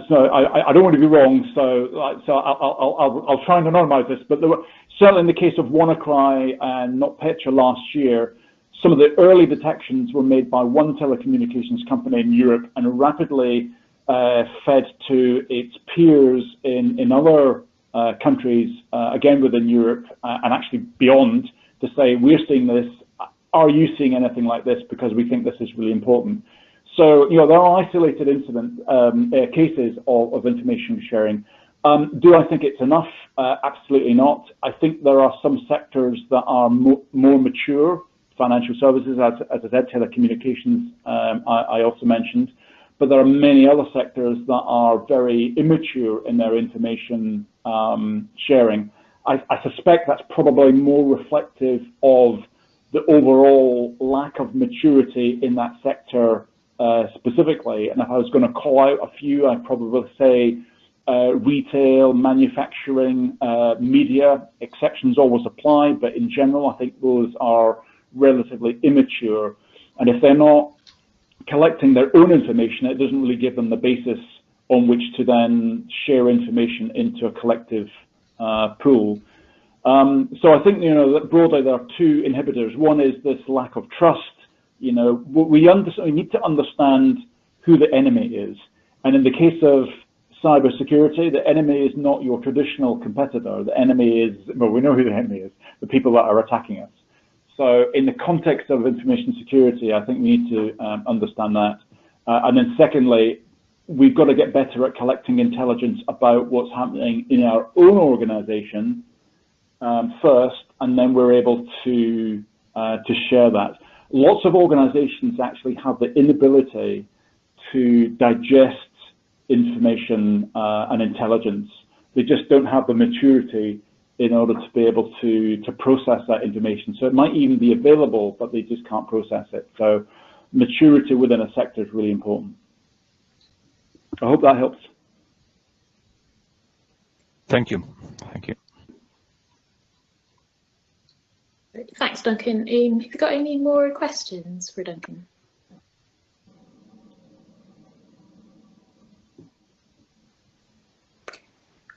so I don't want to be wrong. So I'll try and anonymize this. But there were, certainly in the case of WannaCry and NotPetya last year, some of the early detections were made by one telecommunications company in Europe and rapidly fed to its peers in other countries, again within Europe and actually beyond, to say, we're seeing this, are you seeing anything like this, because we think this is really important. So, there are isolated incident cases of information sharing. Do I think it's enough? Absolutely not. I think there are some sectors that are more mature, financial services, as I said, telecommunications, I also mentioned, but there are many other sectors that are very immature in their information sharing. I suspect that's probably more reflective of the overall lack of maturity in that sector specifically. And if I was going to call out a few, I'd probably say retail, manufacturing, media. Exceptions always apply, but in general, I think those are relatively immature. And if they're not collecting their own information, it doesn't really give them the basis on which to then share information into a collective pool. So I think, that broadly there are two inhibitors. One is this lack of trust. We need to understand who the enemy is. And in the case of cybersecurity, the enemy is not your traditional competitor. The enemy is, well, we know who the enemy is, the people that are attacking us. So in the context of information security, I think we need to understand that. And then secondly, we've got to get better at collecting intelligence about what's happening in our own organization first, and then we're able to share that. Lots of organizations actually have the inability to digest information and intelligence. They just don't have the maturity in order to be able to process that information. So it might even be available, but they just can't process it. So maturity within a sector is really important. I hope that helps. Thank you. Thank you. Thanks, Duncan. Have you got any more questions for Duncan?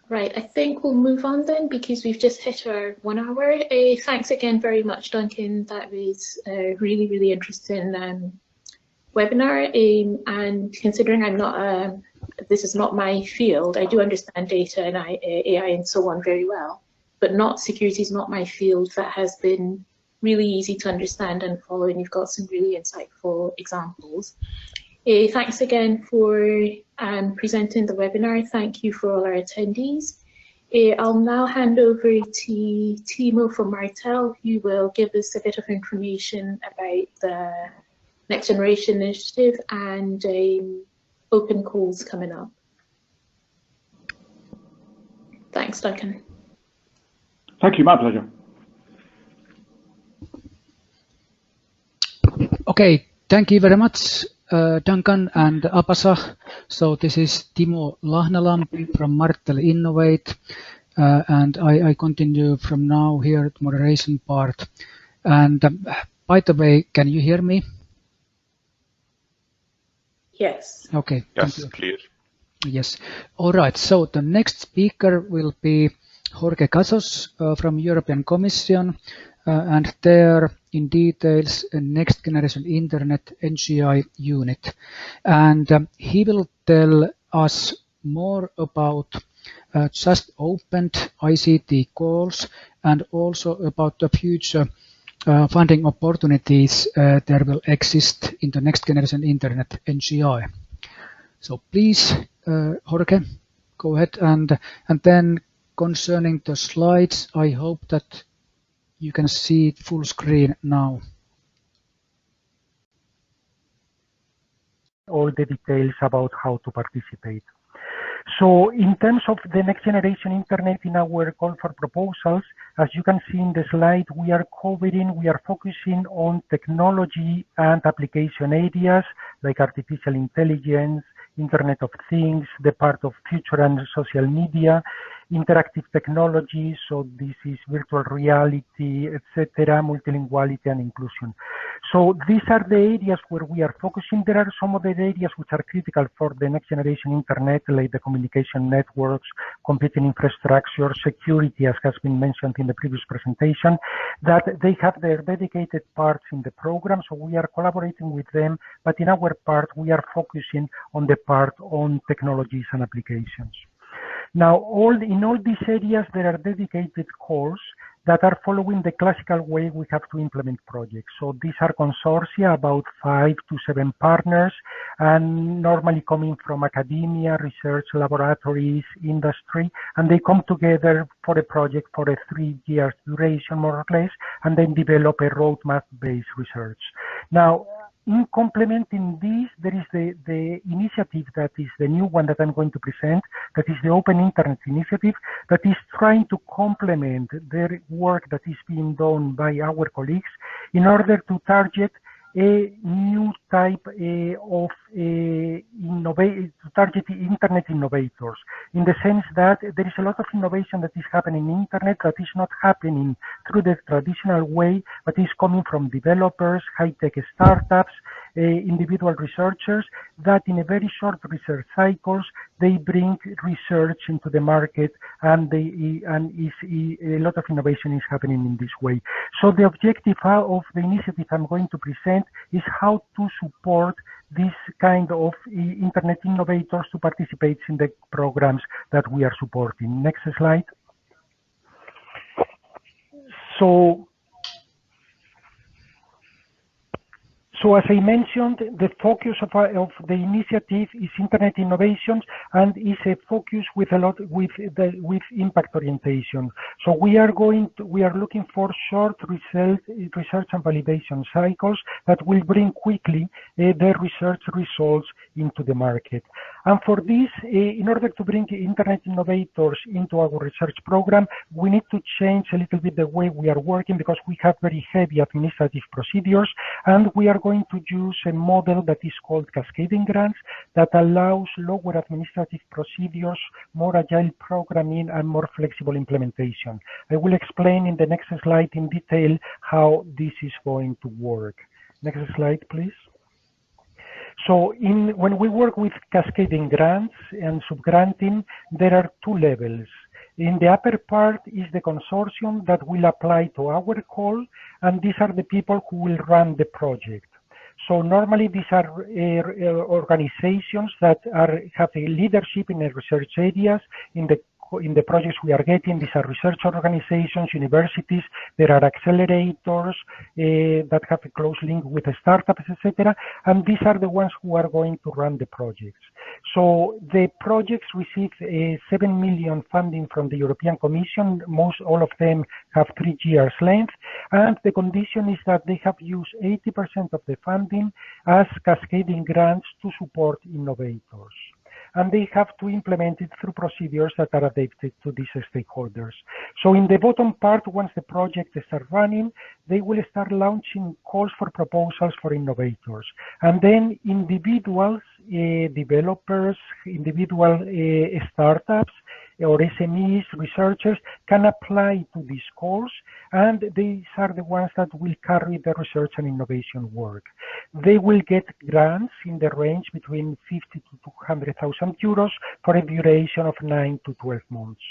Right, I think we'll move on then, because we've just hit our 1 hour. Thanks again very much, Duncan. That was a really, really interesting webinar. And considering I'm not, this is not my field, I do understand data and AI and so on very well, but security is not my field. That has been really easy to understand and follow, and you've got some really insightful examples. Thanks again for presenting the webinar. Thank you for all our attendees. I'll now hand over to Timo from Martel, who will give us a bit of information about the Next Generation Initiative and open calls coming up. Thanks, Duncan. Thank you, my pleasure. Okay, thank you very much, Duncan and Apasa. So this is Timo Lahnalampi from Martel Innovate, and I continue from now here at moderation part. And by the way, can you hear me? Yes. Okay. Yes, clear. Yes. All right. So the next speaker will be Jorge Gasos from European Commission, and there in details Next Generation Internet NGI unit. And he will tell us more about just opened ICT calls and also about the future funding opportunities there will exist in the Next Generation Internet NGI. So please, Jorge, go ahead, and then concerning the slides, I hope that you can see full screen now. All the details about how to participate. So in terms of the next generation internet in our call for proposals, as you can see in the slide, we are focusing on technology and application areas like artificial intelligence, Internet of Things, the part of future and social media, interactive technology, so this is virtual reality, etc., multilinguality and inclusion. So these are the areas where we are focusing. There are some other areas which are critical for the next generation internet, like the communication networks, computing infrastructure, security, as has been mentioned in the previous presentation, that they have their dedicated parts in the program, so we are collaborating with them, but in our part, we are focusing on the part on technologies and applications. Now, in all these areas, there are dedicated calls that are following the classical way we have to implement projects. So these are consortia, about 5 to 7 partners, and normally coming from academia, research laboratories, industry, and they come together for a project for a 3-year duration, more or less, and then develop a roadmap-based research. Now, in complementing this, there is the initiative that is the new one that I'm going to present, that is the Open Internet Initiative, that is trying to complement the work that is being done by our colleagues in order to target a new type of target internet innovators, in the sense that there is a lot of innovation that is happening in internet that is not happening through the traditional way, but is coming from developers, high-tech startups, individual researchers, that in a very short research cycles, they bring research into the market, and a lot of innovation is happening in this way. So the objective of the initiative I'm going to present is how to support this kind of internet innovators to participate in the programs that we are supporting. Next slide. So as I mentioned, the focus of the initiative is internet innovations, and is a focus with impact orientation. So we are looking for short research and validation cycles that will bring quickly the research results into the market. And for this, in order to bring internet innovators into our research program, we need to change a little bit the way we are working, because we have very heavy administrative procedures, and we are going to use a model that is called cascading grants that allows lower administrative procedures, more agile programming, and more flexible implementation. I will explain in the next slide in detail how this is going to work. Next slide, please. So when we work with cascading grants and subgranting, there are 2 levels. In the upper part is the consortium that will apply to our call, and these are the people who will run the project. So normally these are organizations that have a leadership in the research areas. In the projects we are getting, these are research organizations, universities, there are accelerators that have a close link with the startups, etc. And these are the ones who are going to run the projects. So the projects receive 7 million funding from the European Commission. All of them have 3 years length. And the condition is that they have used 80% of the funding as cascading grants to support innovators. And they have to implement it through procedures that are adapted to these stakeholders. So in the bottom part, once the project starts running, they will start launching calls for proposals for innovators. And then individuals, developers, individual startups, or SMEs, researchers, can apply to these calls, and these are the ones that will carry the research and innovation work. They will get grants in the range between 50 to 200,000 euros for a duration of 9 to 12 months.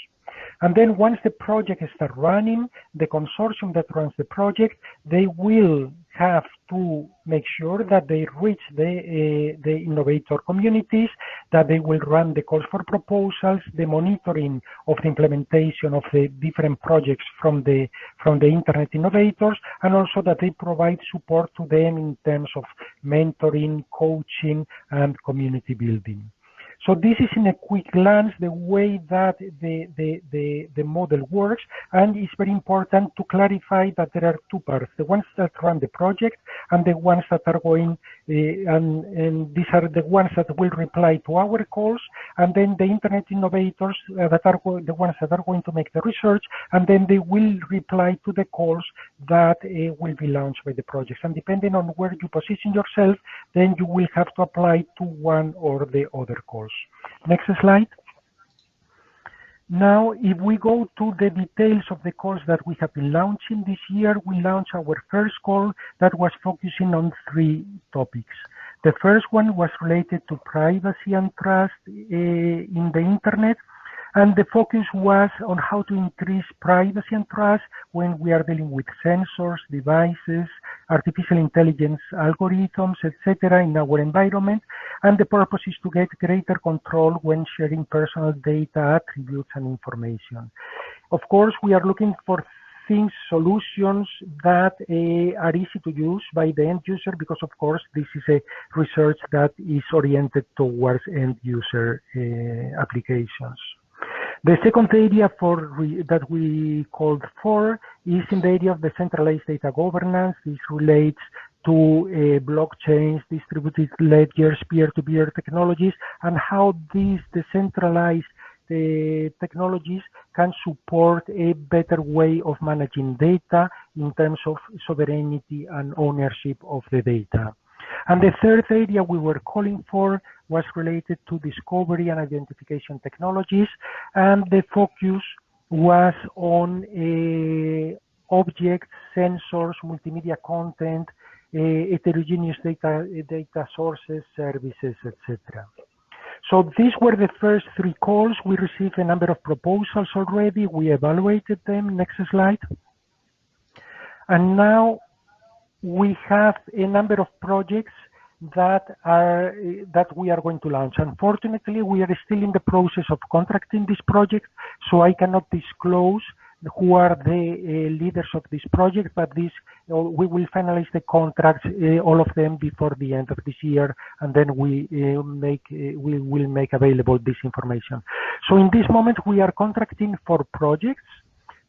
And then once the project starts running, the consortium that runs the project, they will have to make sure that they reach the innovator communities, that they will run the calls for proposals, the monitoring of the implementation of the different projects from the internet innovators, and also that they provide support to them in terms of mentoring, coaching, and community building. So this is in a quick glance the way that the model works, and it's very important to clarify that there are two parts: the ones that run the project and the ones that are going, and these are the ones that will reply to our calls, and then the internet innovators that are the ones that are going to make the research, and then they will reply to the calls that will be launched by the projects. And depending on where you position yourself, then you will have to apply to one or the other calls. Next slide. Now, if we go to the details of the calls that we have been launching this year, we launched our first call that was focusing on 3 topics. The first one was related to privacy and trust in the internet, and the focus was on how to increase privacy and trust when we are dealing with sensors, devices, artificial intelligence algorithms, etc. in our environment. And the purpose is to get greater control when sharing personal data, attributes, and information. Of course, we are looking for solutions that are easy to use by the end user, because of course this is a research that is oriented towards end user applications. The second area that we called for is in the area of decentralized data governance. This relates to blockchains, distributed ledgers, peer-to-peer technologies, and how these decentralized technologies can support a better way of managing data in terms of sovereignty and ownership of the data. And the third area we were calling for was related to discovery and identification technologies, and the focus was on objects, sensors, multimedia content, heterogeneous data sources, services, etc. So these were the first 3 calls. We received a number of proposals already. We evaluated them. Next slide. And now we have a number of projects that we are going to launch. Unfortunately, we are still in the process of contracting this project, so I cannot disclose who are the leaders of this project, but we will finalize the contracts, all of them, before the end of this year, and then we will make available this information. So in this moment, we are contracting for projects,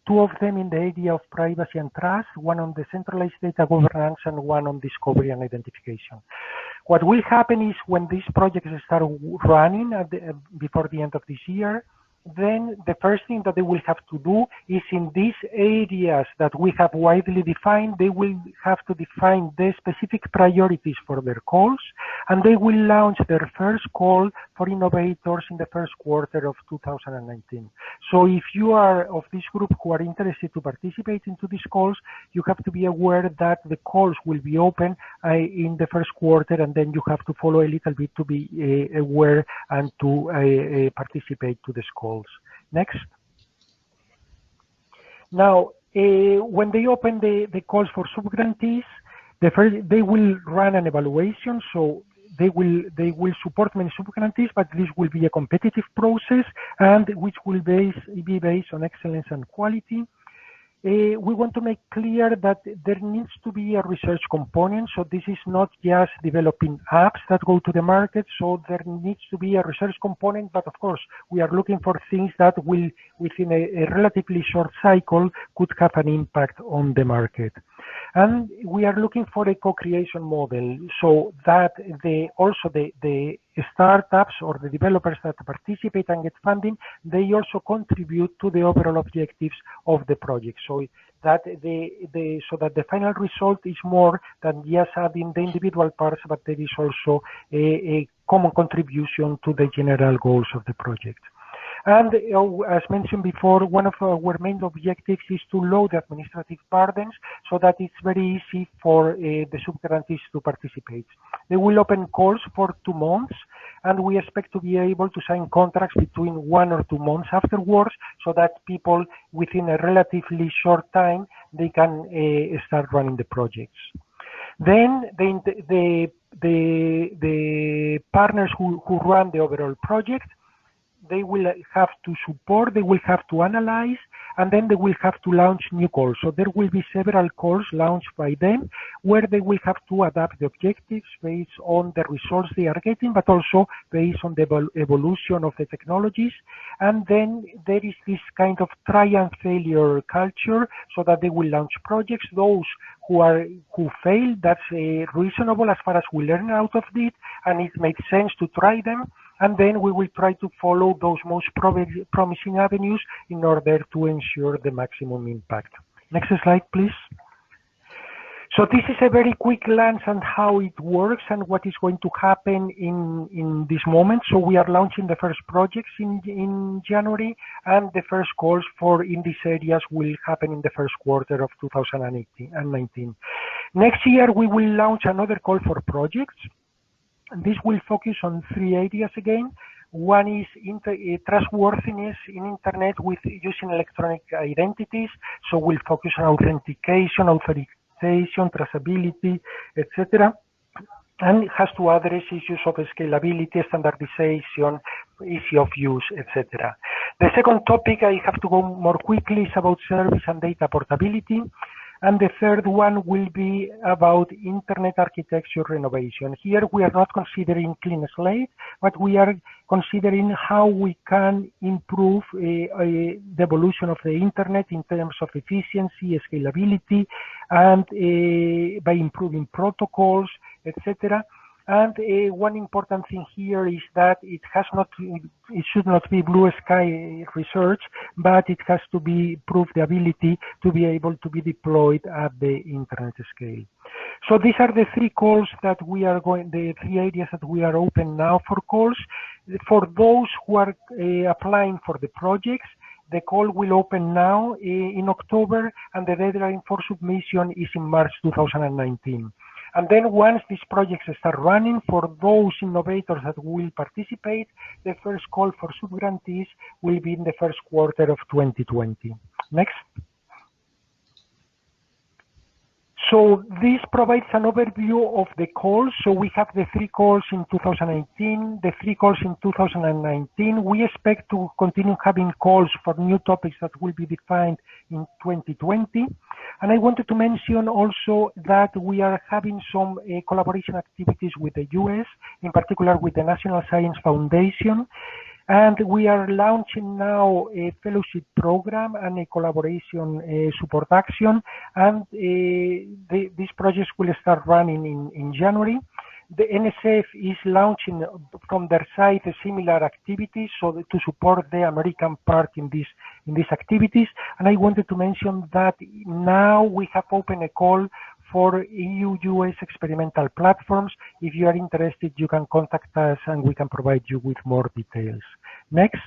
2 of them in the area of privacy and trust, one on decentralized data governance and one on discovery and identification. What will happen is when these projects start running before the end of this year, then the first thing that they will have to do is, in these areas that we have widely defined, they will have to define the specific priorities for their calls, and they will launch their first call for innovators in the first quarter of 2019. So if you are of this group who are interested to participate into these calls, you have to be aware that the calls will be open in the first quarter, and then you have to follow a little bit to be aware and to participate to these calls. Next. Now, when they open the calls for subgrantees, they will run an evaluation. So they will support many subgrantees, but this will be a competitive process, and which will be based on excellence and quality. We want to make clear that there needs to be a research component, so this is not just developing apps that go to the market, so there needs to be a research component, but of course we are looking for things that will, within a relatively short cycle, could have an impact on the market. And we are looking for a co-creation model, so that also the startups or the developers that participate and get funding, they also contribute to the overall objectives of the project. So that the final result is more than just adding the individual parts, but there is also a common contribution to the general goals of the project. And as mentioned before, one of our main objectives is to lower the administrative burdens so that it's very easy for the subgrantees to participate. They will open calls for 2 months, and we expect to be able to sign contracts between 1 or 2 months afterwards, so that people within a relatively short time, they can start running the projects. Then the partners who run the overall project, they will have to support, they will have to analyze, and then they will have to launch new calls. So there will be several calls launched by them where they will have to adapt the objectives based on the results they are getting, but also based on the evolution of the technologies. And then there is this kind of try and failure culture, so that they will launch projects. Those who fail, that's reasonable as far as we learn out of it, and it makes sense to try them. And then we will try to follow those most promising avenues in order to ensure the maximum impact. Next slide, please. So this is a very quick glance on how it works and what is going to happen in this moment. So we are launching the first projects in January, and the first calls in these areas will happen in the first quarter of 2019. Next year, we will launch another call for projects. This will focus on 3 areas again. One is trustworthiness in Internet with using electronic identities. So we'll focus on authentication, traceability, etc. And it has to address issues of scalability, standardization, ease of use, etc. The second topic, I have to go more quickly, is about service and data portability. And the third one will be about Internet architecture renovation. Here we are not considering clean slate, but we are considering how we can improve the evolution of the Internet in terms of efficiency, scalability, and by improving protocols, etc. And one important thing here is that it should not be blue sky research, but it has to be prove the ability to be able to be deployed at the Internet scale. So these are the 3 calls that we are the 3 areas that we are open now for calls. For those who are applying for the projects, the call will open now in October, and the deadline for submission is in March 2019. And then once these projects start running, for those innovators that will participate, the first call for subgrantees will be in the first quarter of 2020. Next. So this provides an overview of the calls. So we have the 3 calls in 2018, the 3 calls in 2019. We expect to continue having calls for new topics that will be defined in 2020. And I wanted to mention also that we are having some collaboration activities with the US, in particular with the National Science Foundation. And we are launching now a fellowship program and a collaboration support action. And these projects will start running in January. The NSF is launching from their side a similar activities, so to support the American part in these activities. And I wanted to mention that now we have opened a call for EU-US experimental platforms. If you are interested, you can contact us and we can provide you with more details. Next.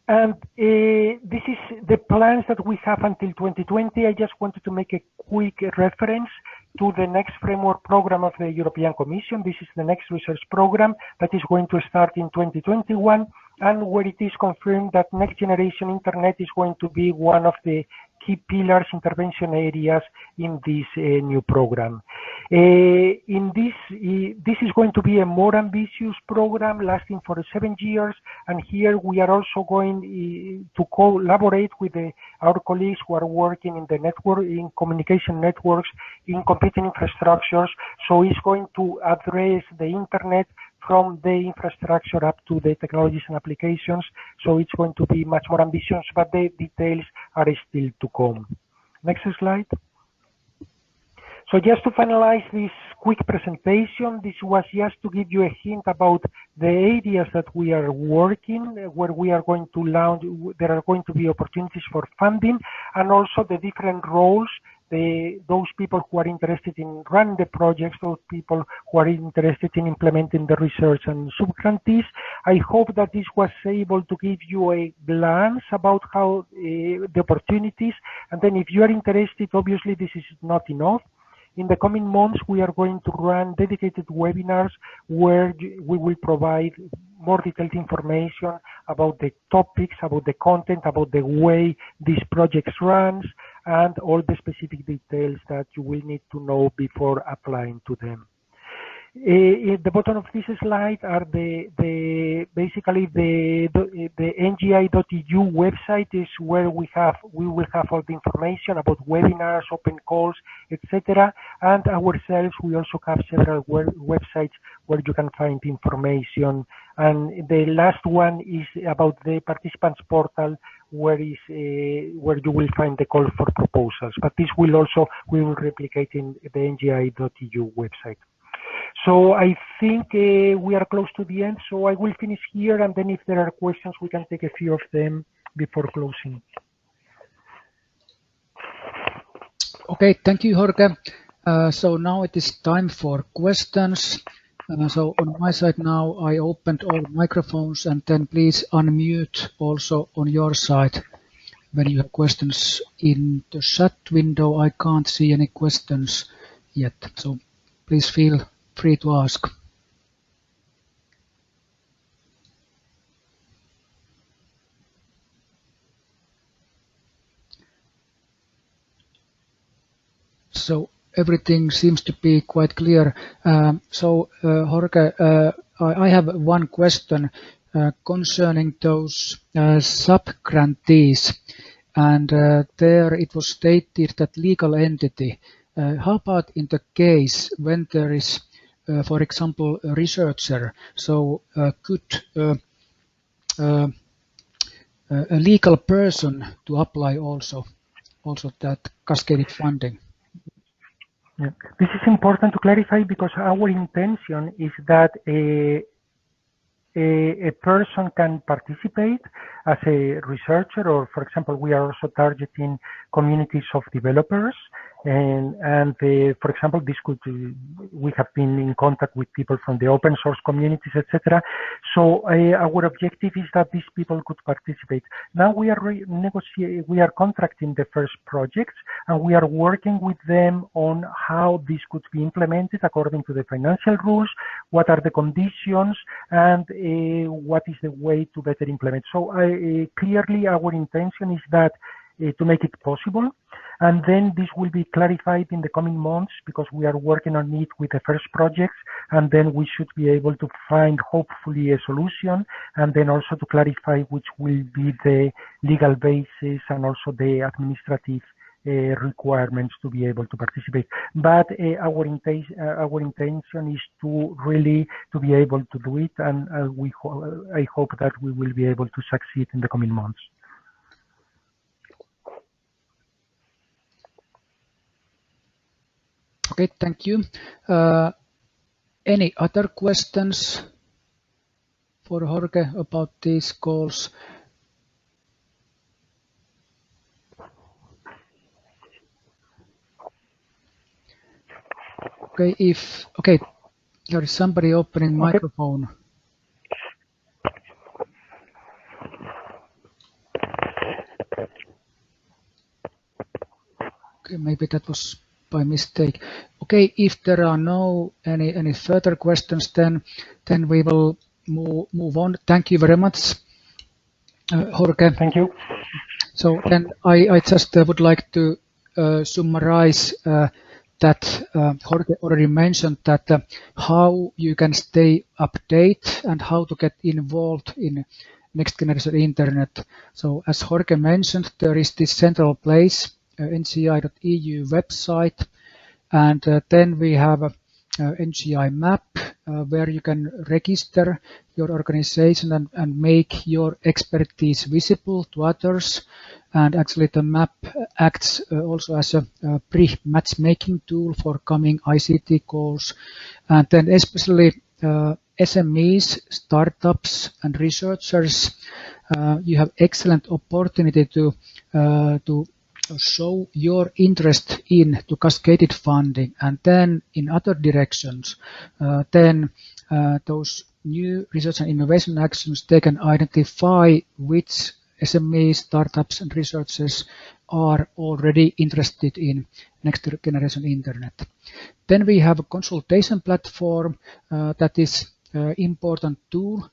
And this is the plans that we have until 2020. I just wanted to make a quick reference to the next framework program of the European Commission. This is the next research program that is going to start in 2021, and where it is confirmed that next generation Internet is going to be one of the key pillars, intervention areas in this new program. This is going to be a more ambitious program lasting for 7 years, and here we are also going to collaborate with our colleagues who are working in the network, in communication networks, in computing infrastructures. So it's going to address the Internet from the infrastructure up to the technologies and applications. So it's going to be much more ambitious, but the details are still to come. Next slide. So just to finalize this quick presentation, this was just to give you a hint about the areas that we are working, where we are going to launch. There are going to be opportunities for funding, and also the different roles, those people who are interested in running the projects, those people who are interested in implementing the research and subgrantees. I hope that this was able to give you a glance about how the opportunities, and then if you are interested, obviously this is not enough. In the coming months, we are going to run dedicated webinars where we will provide more detailed information about the topics, about the content, about the way these projects run, and all the specific details that you will need to know before applying to them. At the bottom of this slide are basically the ngi.eu website is where we will have all the information about webinars, open calls, etc. And ourselves, we also have several websites where you can find information. And the last one is about the participants portal, where you will find the call for proposals. But this we will replicate in the ngi.eu website. So I think we are close to the end, so I will finish here, and then if there are questions, we can take a few of them before closing. Okay, thank you, Jorge. So now it is time for questions. So on my side now, I opened all microphones, and then please unmute also on your side when you have questions. In the chat window, I can't see any questions yet, so please feel free to ask. So everything seems to be quite clear. Jorge, I have one question concerning those sub-grantees, and there it was stated that legal entity. How about in the case when there is for example, a researcher, so could a legal person to apply also that cascaded funding? Yeah. This is important to clarify because our intention is that a person can participate as a researcher, or for example, we are also targeting communities of developers. And for example, this could we have been in contact with people from the open source communities, etc. So our objective is that these people could participate. Now we are contracting the first projects, and we are working with them on how this could be implemented according to the financial rules, what are the conditions, and what is the way to better implement. So clearly our intention is that to make it possible. And then this will be clarified in the coming months because we are working on it with the first projects, and then we should be able to find hopefully a solution, and then also to clarify which will be the legal basis and also the administrative requirements to be able to participate. But our intention is to really to be able to do it, and I hope that we will be able to succeed in the coming months. Okay, thank you. Any other questions for Jorge about these calls? Okay, there is somebody opening microphone. Okay, maybe that was by mistake. Okay, if there are no any further questions, then we will move on. Thank you very much, Jorge. Thank you. So then I just would like to summarize that Jorge already mentioned that how you can stay updated and how to get involved in next generation internet. So as Jorge mentioned, there is this central place, ngi.eu website, and then we have a NGI map where you can register your organization and make your expertise visible to others. And actually the map acts also as a pre-matchmaking tool for coming ICT calls. And then especially SMEs, startups and researchers, you have excellent opportunity to show your interest in to cascaded funding, and then in other directions, those new research and innovation actions, they can identify which SMEs, startups and researchers are already interested in next generation internet. Then we have a consultation platform that is important tool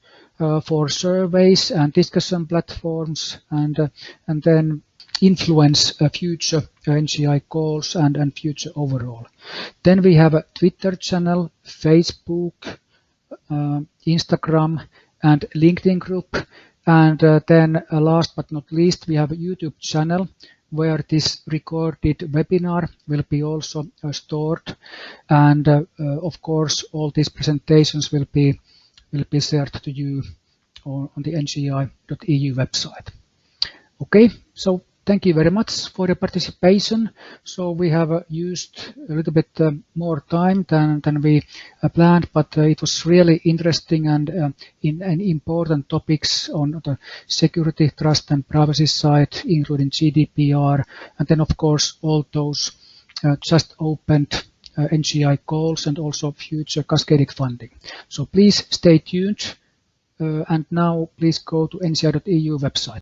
for surveys and discussion platforms, and then influence future NGI goals and future overall. Then we have a Twitter channel, Facebook, Instagram, and LinkedIn group. And then last but not least, we have a YouTube channel where this recorded webinar will be also stored. And of course, all these presentations will be shared to you on the ngi.eu website. Okay, so thank you very much for your participation. So we have used a little bit more time than we planned, but it was really interesting and important topics on the security, trust and privacy side, including GDPR, and then of course all those just opened NGI goals and also future cascading funding. So please stay tuned, and now please go to ngi.eu website.